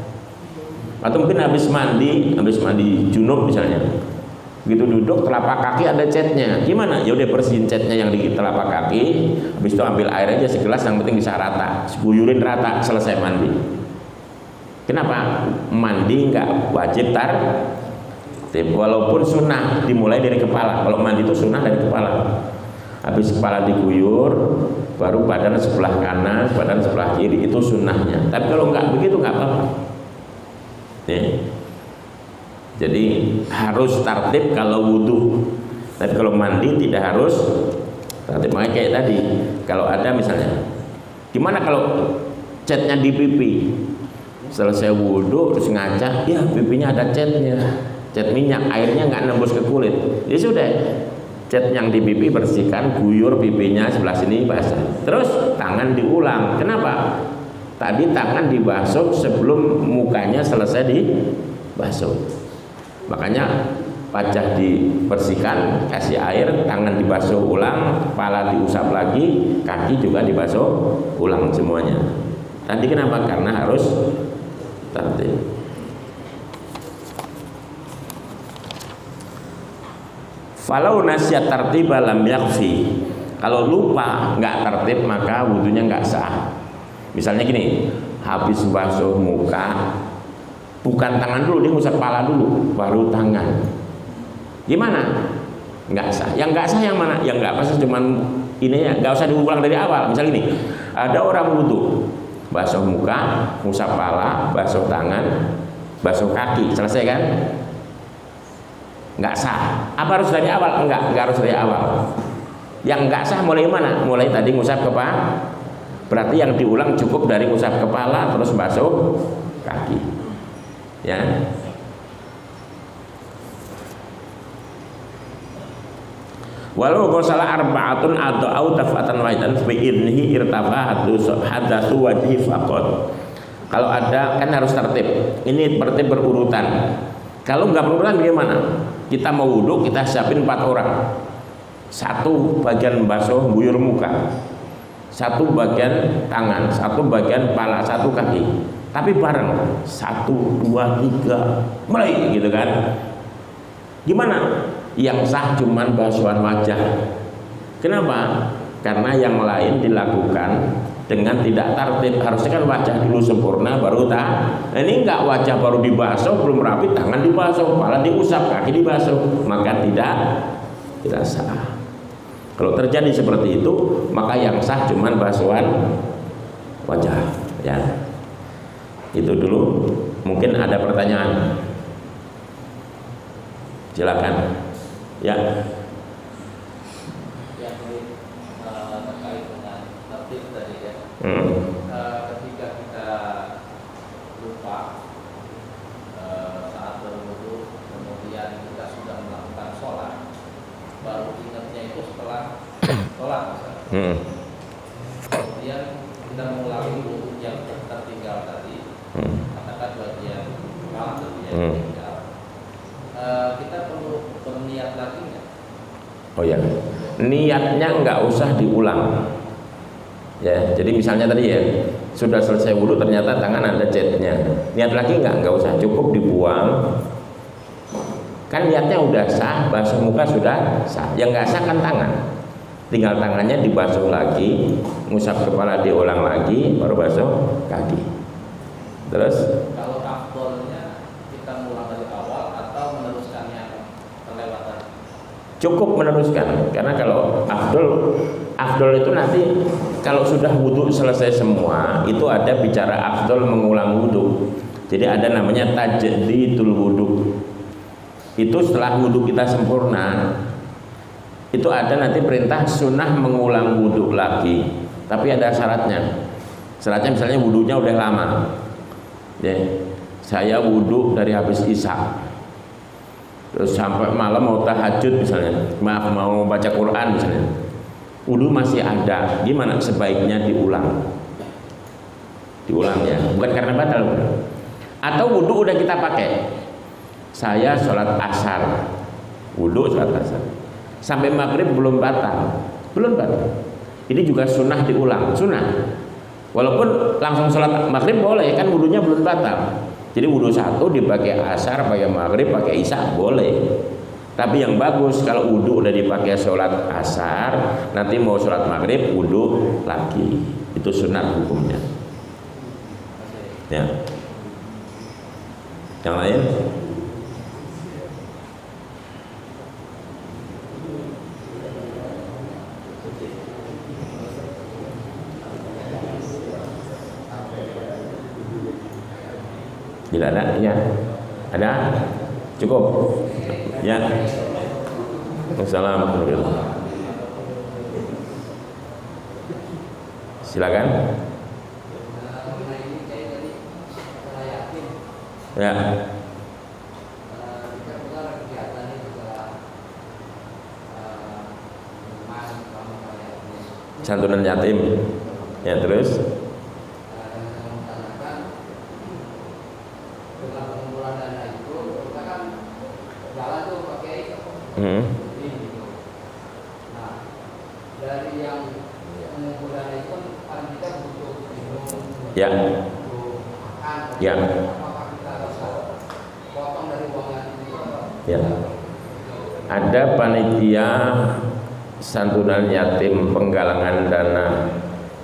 Atau mungkin habis mandi junub misalnya, begitu duduk telapak kaki ada catnya, gimana? Ya udah bersihin catnya yang di telapak kaki, habis itu ambil air aja segelas, yang penting bisa rata, guyurin rata, selesai mandi. Kenapa? Mandi enggak wajib walaupun sunnah dimulai dari kepala. Kalau mandi itu sunnah dari kepala. Habis kepala diguyur, baru badan sebelah kanan, badan sebelah kiri, itu sunnahnya. Tapi kalau enggak begitu enggak apa-apa. Ya. Jadi harus tertib kalau wudhu. Tapi kalau mandi tidak harus tertib. Makanya kayak tadi, kalau ada misalnya, gimana kalau catnya di pipi? Selesai wudhu terus ngaca, ya pipinya ada catnya, cat minyak, airnya nggak nembus ke kulit. Ya sudah, cat yang di pipi bersihkan, guyur pipinya sebelah sini basah. Terus tangan diulang. Kenapa? Tadi tangan dibasuh sebelum mukanya selesai dibasuh. Makanya wajah dibersihkan, kasih air, tangan dibasuh ulang, kepala diusap lagi, kaki juga dibasuh ulang semuanya. Tadi kenapa? Karena harus tertib. Falau nasyat tartiba lam yakfi. Kalau lupa nggak tertib maka wudunya nggak sah. Misalnya gini, habis basuh muka, bukan tangan dulu, dia ngusap kepala dulu, baru tangan. Gimana? Nggak sah. Yang nggak sah yang mana? Yang nggak sah cuman ini ya, nggak usah diulang dari awal. Misal ini, ada orang wudu, basuh muka, ngusap kepala, basuh tangan, basuh kaki, selesai kan? Nggak sah. Apa harus dari awal? Nggak harus dari awal. Yang nggak sah mulai mana? Mulai tadi ngusap kepala. Berarti yang diulang cukup dari ngusap kepala terus basuh kaki. Ya. Walau qasala arba'atun atau autafatan wahidan fi idnihi irtafa hadatsu wajhi faqat. Kalau ada kan harus tertib. Ini tertib berurutan. Kalau nggak berurutan bagaimana? Kita mau wudhu, kita siapin 4 orang. Satu bagian basuh buyur muka, satu bagian tangan, satu bagian kepala, satu kaki. Tapi bareng 1, 2, 3 mulai gitu kan. Gimana? Yang sah cuman basuhan wajah. Kenapa? Karena yang lain dilakukan dengan tidak tertib. Harusnya kan wajah dulu sempurna baru ini enggak, wajah baru dibasuh belum rapi, tangan dibasuh, kepala diusap, kaki dibasuh, maka tidak sah. Kalau terjadi seperti itu, maka yang sah cuman basuhan wajah. Ya, itu dulu. Mungkin ada pertanyaan, silakan. Ya. Yang terkait dengan tertib tadi ya. Ketika kita lupa saat berwudu, kemudian kita sudah melakukan sholat, baru ingatnya itu setelah sholat misalnya. Kemudian kita mengulangi wudu yang tertinggal tadi, katakan bagian kepala tertinggal. Kita perlu berniat lagi nggak? Oh ya, niatnya nggak usah diulang. Ya, jadi misalnya tadi ya, sudah selesai wudhu ternyata tangan ada catnya. Niat lagi nggak usah, cukup dibuang. Kan niatnya udah sah, basuh muka sudah sah. Yang nggak sah kan tangan. Tinggal tangannya dibasuh lagi, ngusap kepala diulang lagi, baru basuh kaki. Terus? Kalau afdolnya kita mulai dari awal atau meneruskannya kelewatan? Cukup meneruskan, karena kalau afdol itu nanti kalau sudah wudhu selesai semua, itu ada bicara afdol mengulang wudhu. Jadi ada namanya tajdidul wudhu. Itu setelah wudhu kita sempurna, itu ada nanti perintah sunnah mengulang wudhu lagi. Tapi ada syaratnya. Syaratnya misalnya wudhunya udah lama. Ya, saya wudhu dari habis isya, terus sampai malam mau tahajud misalnya, mau baca Quran misalnya, wudhu masih ada, gimana? Sebaiknya diulang ya, bukan karena batal. Atau wudhu udah kita pakai, saya sholat asar, wudhu sholat asar, sampai maghrib belum batal. Ini juga sunnah diulang, sunnah. Walaupun langsung sholat maghrib boleh, kan wudhunya belum batal. Jadi wudhu satu dipakai asar, pakai maghrib, pakai isya boleh. Tapi yang bagus kalau wudhu udah dipakai sholat asar, nanti mau sholat maghrib wudhu lagi. Itu sunat hukumnya. Ya. Yang lain? Tidak ada? Ya. Ada? Cukup? Ya. Assalamualaikum. Silakan. Ya. Santunan yatim. Ya, terus? Dari yang pengumpulan itu kan kita butuh minum, ya. Ya. apakah kita harus potong dari uang itu? Ya. Ada panitia santunan yatim penggalangan dana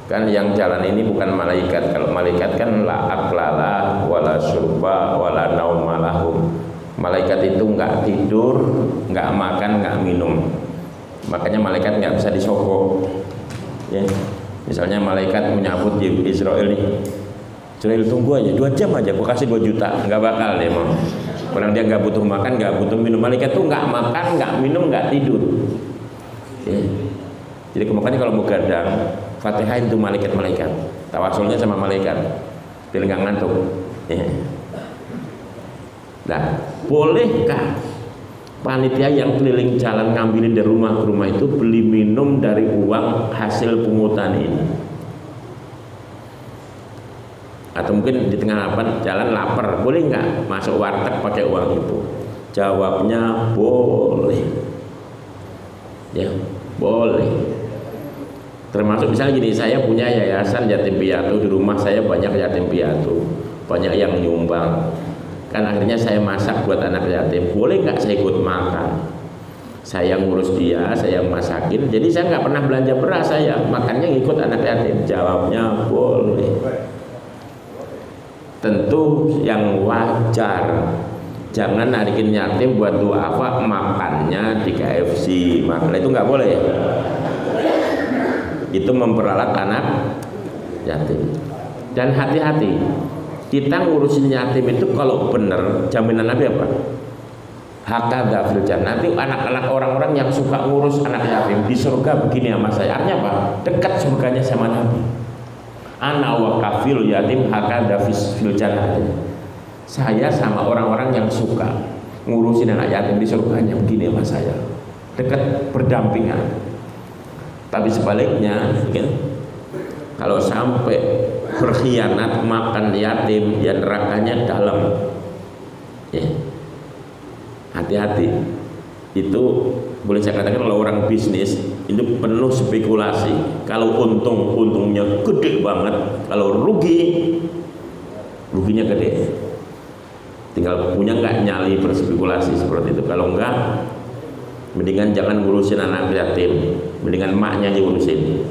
Kan yang jalan ini bukan malaikat. Kalau malaikat kan la aklala wala syurba wala naumalahum. Malaikat itu nggak tidur, nggak makan, nggak minum. Makanya malaikat nggak bisa disogok. Ya. Misalnya malaikat menyambut Israel nih, Israel tunggu aja 2 jam aja, gua kasih 2 juta, nggak bakal deh mau. Orang dia nggak butuh makan, nggak butuh minum. Malaikat tuh nggak makan, nggak minum, nggak tidur. Ya. Jadi makanya kalau mau gadang, Fatihah itu malaikat-malaikat, tawasulnya sama malaikat, biar nggak ngantuk. Ya. Nah, bolehkah panitia yang keliling jalan ngambilin dari rumah ke rumah itu beli minum dari uang hasil pungutan ini? Atau mungkin di tengah jalan lapar, boleh nggak masuk warteg pakai uang itu? Jawabnya boleh. Ya, boleh. Termasuk misalnya gini, saya punya yayasan yatim piatu, di rumah saya banyak yatim piatu, banyak yang nyumbang. Kan akhirnya saya masak buat anak yatim, boleh nggak saya ikut makan? Saya ngurus dia, saya masakin, jadi saya nggak pernah belanja beras, saya makannya ngikut anak yatim. Jawabnya boleh. Tentu yang wajar. Jangan narikin yatim buat duafa, makannya di KFC, makan itu nggak boleh. Itu memperalat anak yatim. Dan hati-hati, kita ngurusin yatim itu kalau benar, jaminan Nabi apa? Hakadha fil jannah. Nanti anak-anak orang-orang yang suka ngurus anak yatim di surga begini sama saya. Artinya apa? Dekat surganya sama Nabi. Ana wa kafil yatim hakadha fil jannah. Saya sama orang-orang yang suka ngurusin anak yatim di surganya begini sama saya. Dekat, berdampingan. Tapi sebaliknya, ya, kalau sampai berkhianat makan yatim, ya nerakanya dalam. Ya. Hati-hati. Itu boleh saya katakan kalau orang bisnis itu penuh spekulasi. Kalau untungnya gede banget, kalau ruginya gede. Tinggal punya nggak nyali berspekulasi seperti itu. Kalau enggak, mendingan jangan ngurusin anak yatim, mendingan emaknya ngurusin.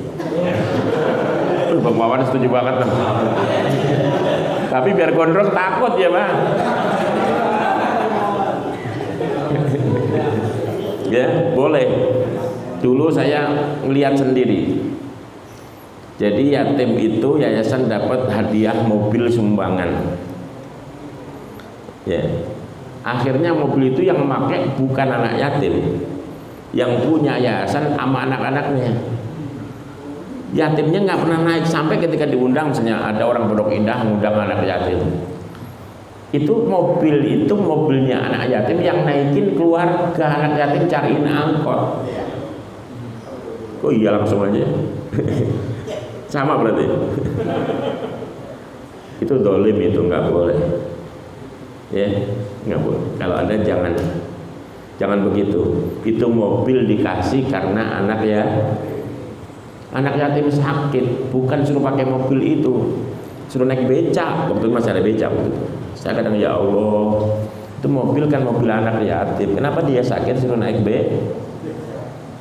Bang Wawan setuju banget kan? Tapi biar gondrong takut ya Pak. Ya boleh. Dulu saya ngelihat sendiri. Jadi yatim itu yayasan dapat hadiah mobil sumbangan. Ya. Akhirnya mobil itu yang memakai bukan anak yatim, yang punya yayasan sama anak-anaknya. Yatimnya nggak pernah naik sampai ketika diundang, misalnya ada orang Pondok Indah mengundang anak yatim. Itu mobilnya anak yatim yang naikin keluarga anak yatim cariin angkot. Oh iya langsung aja. Sama berarti. Itu dolim, itu nggak boleh. Ya, nggak boleh. Kalau Anda jangan begitu. Itu mobil dikasih karena anak yatim sakit, bukan suruh pakai mobil itu, suruh naik becak. Waktu itu masih ada becak waktu itu. Saya kadang ya Allah, itu mobil kan mobil anak yatim, kenapa dia sakit suruh naik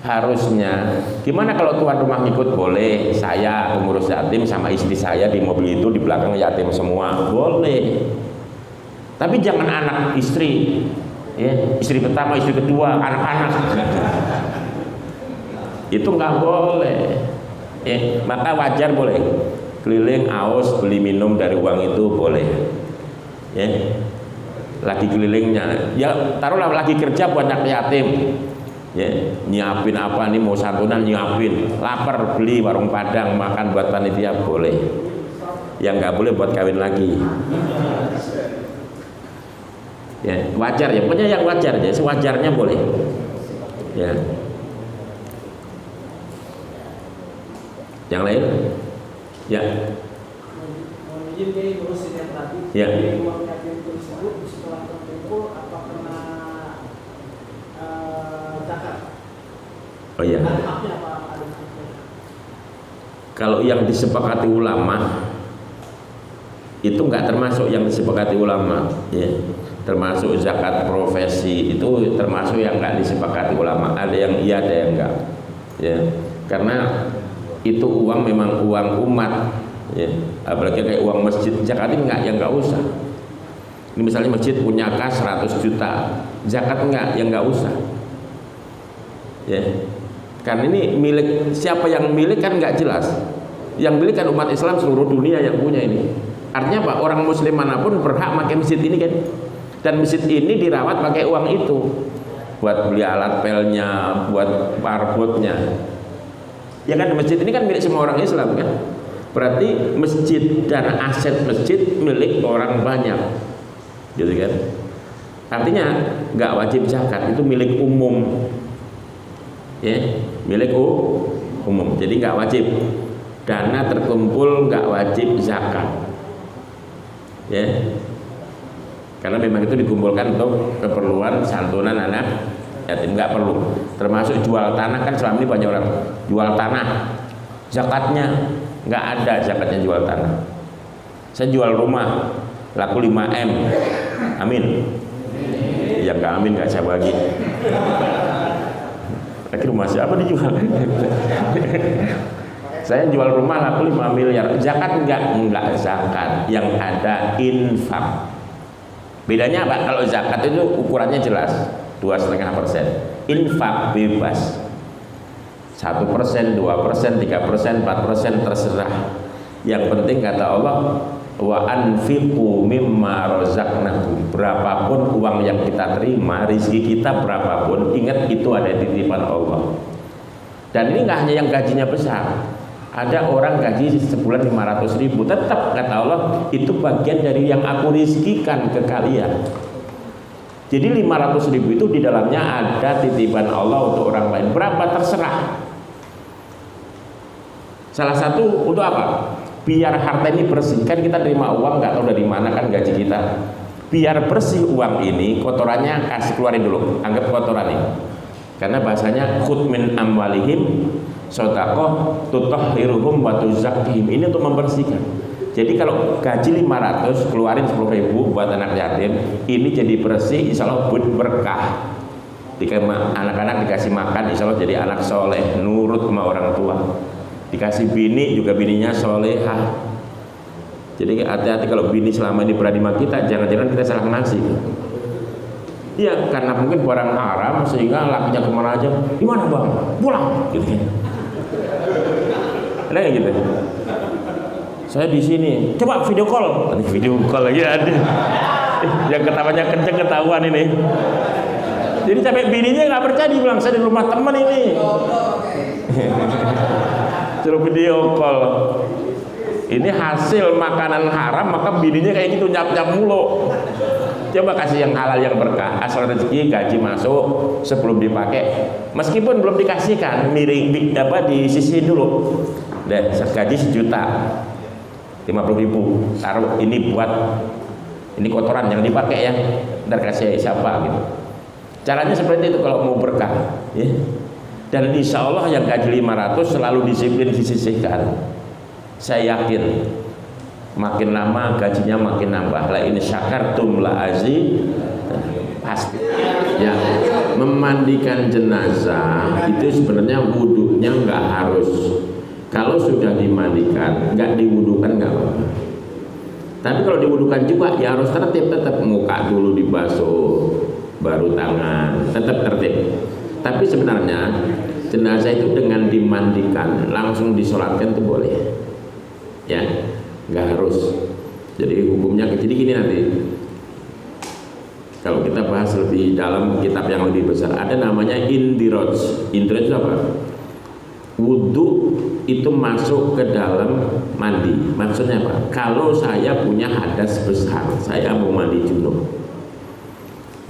Harusnya gimana kalau tuan rumah ngikut? Boleh, saya pengurus yatim sama istri saya di mobil itu, di belakang yatim semua, boleh. Tapi jangan anak istri, ya, istri pertama, istri kedua, anak-anak. Itu nggak boleh. Ya, maka wajar boleh keliling aus beli minum dari uang itu boleh. Ya, lagi kelilingnya, ya taruhlah lagi kerja buat anak yatim. Ya, nyiapin apa nih, mau santunan nyiapin, lapar beli warung Padang makan buat panitia boleh. Yang nggak boleh buat kawin lagi. Ya, wajar ya, pokoknya yang wajar ya, sewajarnya boleh. Ya. Yang lain? Ya. Ya. Oh iya. Kalau yang disepakati ulama itu nggak termasuk yang disepakati ulama, ya. Termasuk zakat profesi itu termasuk yang nggak disepakati ulama. Ada yang iya, ada yang enggak. Ya, karena itu uang memang uang umat, ya. Apalagi kayak uang masjid, zakat ini nggak usah. Ini misalnya masjid punya kas 100 juta, zakat nggak usah, ya. Karena ini milik siapa yang milik kan nggak jelas. Yang milik kan umat Islam seluruh dunia yang punya ini. Artinya apa? Orang Muslim manapun berhak pakai masjid ini kan. Dan masjid ini dirawat pakai uang itu, buat beli alat pelnya, buat parbotnya. Ya kan, masjid ini kan milik semua orang Islam kan. Berarti masjid dan aset masjid milik orang banyak, gitu kan. Artinya nggak wajib zakat, itu milik umum, ya, milik umum. Jadi nggak wajib. Dana terkumpul nggak wajib zakat, ya. Karena memang itu dikumpulkan untuk keperluan santunan anak yatim, nggak perlu. Termasuk jual tanah kan selama ini banyak orang jual tanah, zakatnya nggak ada, zakatnya jual tanah. Saya jual rumah laku 5M, amin. Ya nggak amin, nggak saya bagi. Lagi rumah siapa dijual? Saya jual rumah laku 5 miliar, zakat enggak zakat, yang ada infak. Bedanya apa? Kalau zakat itu ukurannya jelas, 2,5%. Infak bebas, 1%, 2%, 3%, 4% terserah. Yang penting kata Allah, wa anfiqu mimma razaqnakum. Berapapun uang yang kita terima, rezeki kita berapapun, ingat itu ada titipan Allah. Dan ini nggak hanya yang gajinya besar. Ada orang gaji sebulan 500.000, tetap kata Allah itu bagian dari yang aku rizkikan ke kalian. Jadi 500.000 itu di dalamnya ada titipan Allah untuk orang lain. Berapa terserah. Salah satu untuk apa? Biar harta ini bersih. Kan kita terima uang nggak tahu dari mana kan gaji kita. Biar bersih uang ini, kotorannya kasih keluarin dulu. Anggap kotoran ini. Karena bahasanya khud min amwalihim sedekah tutahhiruhum wa tuzakkihim. Ini untuk membersihkan. Jadi kalau gaji 500 keluarin 10.000 buat anak yatim, ini jadi bersih, insya Allah berkah. Anak-anak dikasih makan, insya Allah jadi anak soleh, nurut sama orang tua. Dikasih bini juga bininya solehah. Jadi hati-hati kalau bini selama ini berani sama kita, jangan-jangan kita salah ngasih. Iya, karena mungkin barang haram sehingga lakinya kemana aja, gimana bang? Pulang, gitu kan? Ada yang gitu. Saya di sini, coba video call. Nanti video call lagi ada. Yang ketawanya kenceng ketahuan ini. Jadi sampai bininya nggak percaya, dia bilang saya di rumah teman ini. Suruh video call. Ini hasil makanan haram, maka bininya kayak gitu nyap-nyap mulu. Coba kasih yang halal yang berkah, asal rezeki gaji masuk sebelum dipakai. Meskipun belum dikasihkan, miring dapat disisihin dulu. Deh, gaji 1 juta, 50.000, taruh ini buat ini kotoran yang dipakai ya, ntar kasih siapa gitu. Caranya seperti itu kalau mau berkah, ya. Dan insya Allah yang gaji 500 selalu disiplin disisihkan. Saya yakin makin lama gajinya makin nambah. La in syakartum la azid, pasti. Ya, memandikan jenazah itu sebenarnya wudhunya nggak harus. Kalau sudah dimandikan, nggak diwudukan nggak apa-apa. Tapi kalau diwudukan juga ya harus tertib, tetap muka dulu dibasuh, baru tangan, tetap tertib. Tapi sebenarnya jenazah itu dengan dimandikan langsung disolatkan itu boleh, ya, nggak harus. Jadi hukumnya, jadi gini nanti. Kalau kita bahas lebih dalam kitab yang lebih besar, ada namanya indiroj. Indiroj itu apa? Wudhu itu masuk ke dalam mandi. Maksudnya apa? Kalau saya punya hadas besar, saya mau mandi junub.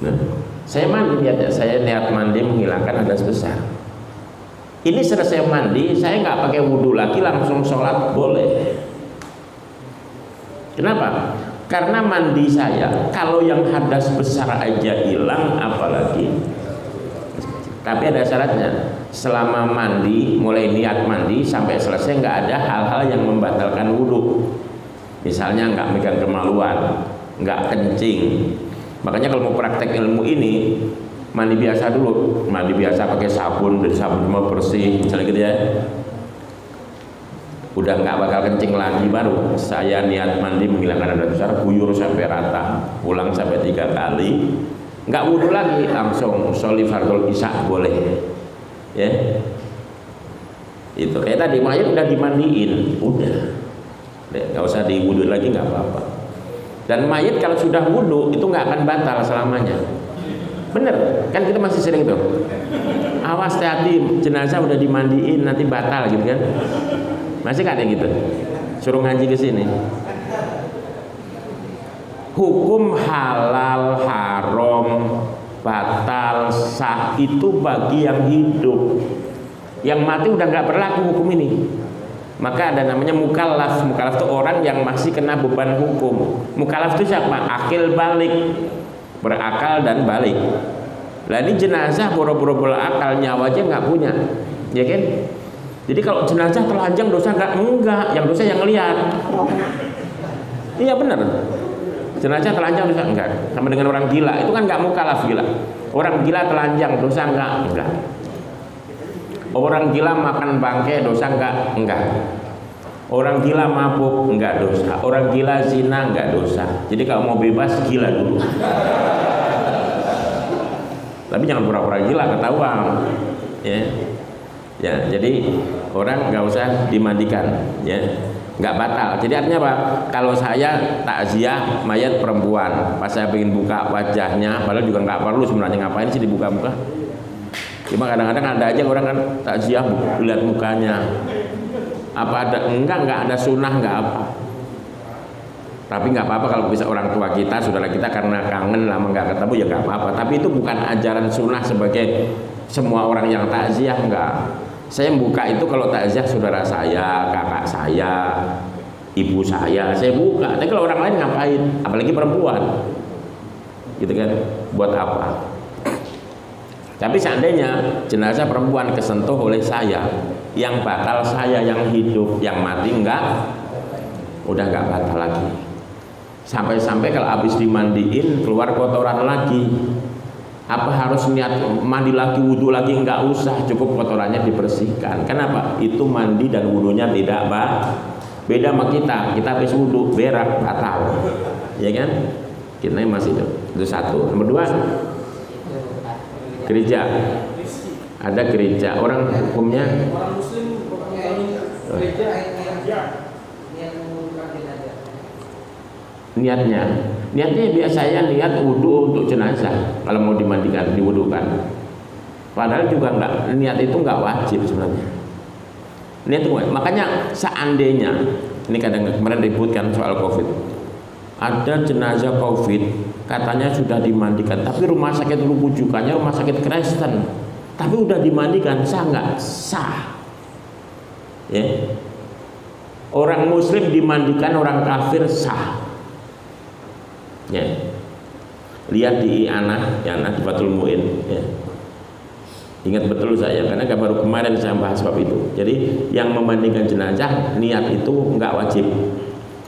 Nah, saya mandi, saya niat mandi menghilangkan hadas besar. Ini selesai mandi, saya nggak pakai wudhu lagi, langsung sholat boleh. Kenapa? Karena mandi saya, kalau yang hadas besar aja hilang, apalagi. Tapi ada syaratnya. Selama mandi, mulai niat mandi sampai selesai nggak ada hal-hal yang membatalkan wudhu. Misalnya nggak megang kemaluan, nggak kencing. Makanya kalau mau praktek ilmu ini, mandi biasa dulu. Mandi biasa pakai sabun, dari sabun mau bersih, misalnya gitu ya. udah nggak bakal kencing lagi, baru saya niat mandi menghilangkan hadas besar, guyur sampai rata, ulang sampai 3 kali, nggak wudhu lagi, langsung sholli fardhu isya boleh, ya. Itu kayak tadi mayat udah dimandiin, udah, nggak usah diwudhu lagi, nggak apa-apa. Dan mayat kalau sudah wudhu itu nggak akan batal selamanya, bener kan? Kita masih sering tuh, awas hati-hati jenazah udah dimandiin nanti batal gitu kan. Masih gak ada gitu? Suruh ngaji ke sini. Hukum halal, haram, batal, sah itu bagi yang hidup. Yang mati udah nggak berlaku hukum ini. Maka ada namanya mukallaf. Mukallaf itu orang yang masih kena beban hukum. Mukallaf itu siapa? Akil balik, berakal dan balik. Lah ini jenazah boro-boro berakal, nyawa aja nggak punya, ya kan? Jadi kalau jenazah telanjang dosa enggak, yang dosa yang ngelihat. Iya benar. Jenazah telanjang dosa enggak. Sama dengan orang gila, itu kan enggak mukallaf gila. Orang gila telanjang dosa enggak. Orang gila makan bangke dosa enggak. Orang gila mabuk enggak dosa. Orang gila zina enggak dosa. Jadi kalau mau bebas gila dulu. Tapi jangan pura-pura gila ketahuan. Ya, jadi orang nggak usah dimandikan, ya, nggak batal. Jadi artinya apa? Kalau saya takziah mayat perempuan, pas saya ingin buka wajahnya, padahal juga nggak perlu sebenarnya, ngapain sih dibuka-buka? Cuma kadang-kadang ada aja orang kan takziah lihat mukanya. Apa ada? Enggak ada sunnah, nggak apa. Tapi nggak apa-apa kalau bisa orang tua kita, saudara kita karena kangen lama nggak ketemu ya nggak apa-apa. Tapi itu bukan ajaran sunnah sebagai semua orang yang takziah, enggak. Saya buka itu kalau takziah saudara saya, kakak saya, ibu saya buka. Tapi kalau orang lain ngapain? Apalagi perempuan, gitu kan? Buat apa? Tapi seandainya jenazah perempuan kesentuh oleh saya, yang batal saya yang hidup, yang mati enggak, udah enggak batal lagi. Sampai-sampai kalau habis dimandiin keluar kotoran lagi. Apa harus niat mandi lagi, wudhu lagi? Enggak usah, cukup kotorannya dibersihkan. Kenapa? Itu mandi dan wudhunya tidak beda sama kita. Kita habis wudhu berak batal, ya kan? Kita masih itu satu. Nomor 2, gereja. Ada gereja, orang hukumnya orang muslim gereja niatnya biasanya niat wudhu untuk jenazah kalau mau dimandikan, diwudukan. Padahal juga niat itu enggak wajib sebenarnya. Niat itu makanya seandainya ini kadang kemarin ributkan soal COVID, ada jenazah COVID katanya sudah dimandikan, tapi rumah sakit rujukannya rumah sakit Kristen, tapi udah dimandikan, sah nggak? Sah, ya. Orang muslim dimandikan orang kafir sah, ya. Lihat di I'anah di Fathul Mu'in, ya. Ingat betul saya, karena baru kemarin saya bahas bab itu. Jadi yang memandikan jenazah niat itu nggak wajib.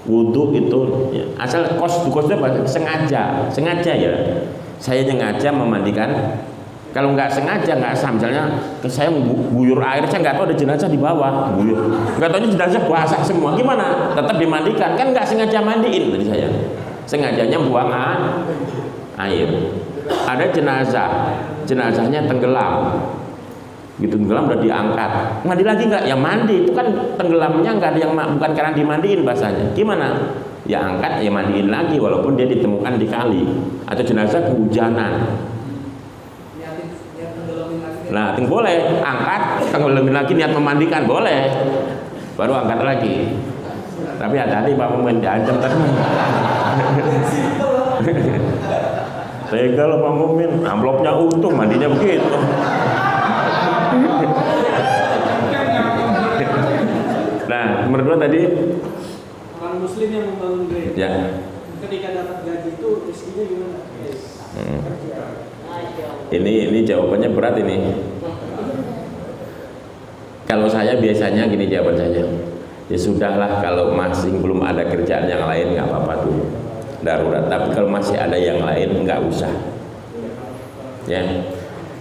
Wudhu itu ya, asal kosnya sengaja ya. Saya sengaja memandikan. Kalau nggak sengaja nggak sah. Misalnya saya guyur air, saya nggak tahu ada jenazah di bawah, guyur. Nggak tahu jenazah basah semua, gimana? Tetap dimandikan, kan nggak sengaja mandiin tadi saya. Sengajanya buang air. Ada jenazahnya tenggelam, gitu, tenggelam udah diangkat, mandi lagi nggak? Ya mandi, itu kan tenggelamnya nggak ada yang bukan karena dimandiin bahasanya. Gimana? Ya angkat, ya mandiin lagi walaupun dia ditemukan di kali atau jenazah kehujanan. Nah, boleh angkat, tenggelamin lagi niat memandikan boleh, baru angkat lagi. Tapi hati-hati Pak Mumin diancam tadi. Tega loh Pak Mumin, amplopnya utuh, mandinya begitu. Nah, nomor 2 tadi orang muslim yang membangun gereja. ya. Ketika dapat gaji itu rezekinya gimana? Ini jawabannya berat ini. Kalau saya biasanya gini jawaban saya. Ya sudahlah, kalau masih belum ada kerjaan yang lain nggak apa-apa dulu, darurat. Tapi kalau masih ada yang lain nggak usah. Ya,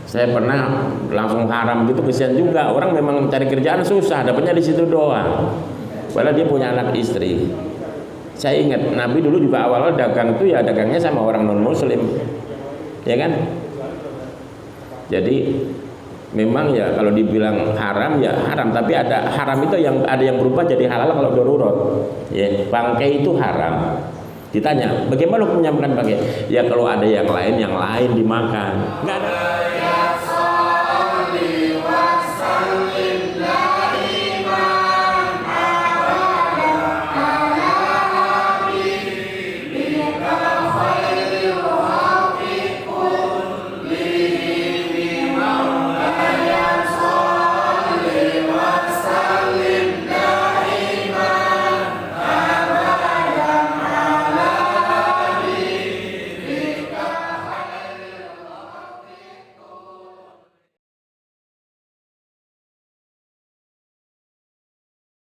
saya pernah langsung haram gitu, kesian juga. Orang memang mencari kerjaan susah, dapatnya di situ doang. Padahal dia punya anak istri. Saya ingat Nabi dulu juga awal dagang itu ya dagangnya sama orang non muslim, ya kan? Jadi memang ya kalau dibilang haram ya haram, tapi ada haram itu ada yang berubah jadi halal kalau darurat. Ya, bangkai itu haram. Ditanya, bagaimana hukumnya makan bangkai? Ya kalau ada yang lain dimakan. Nggak ada.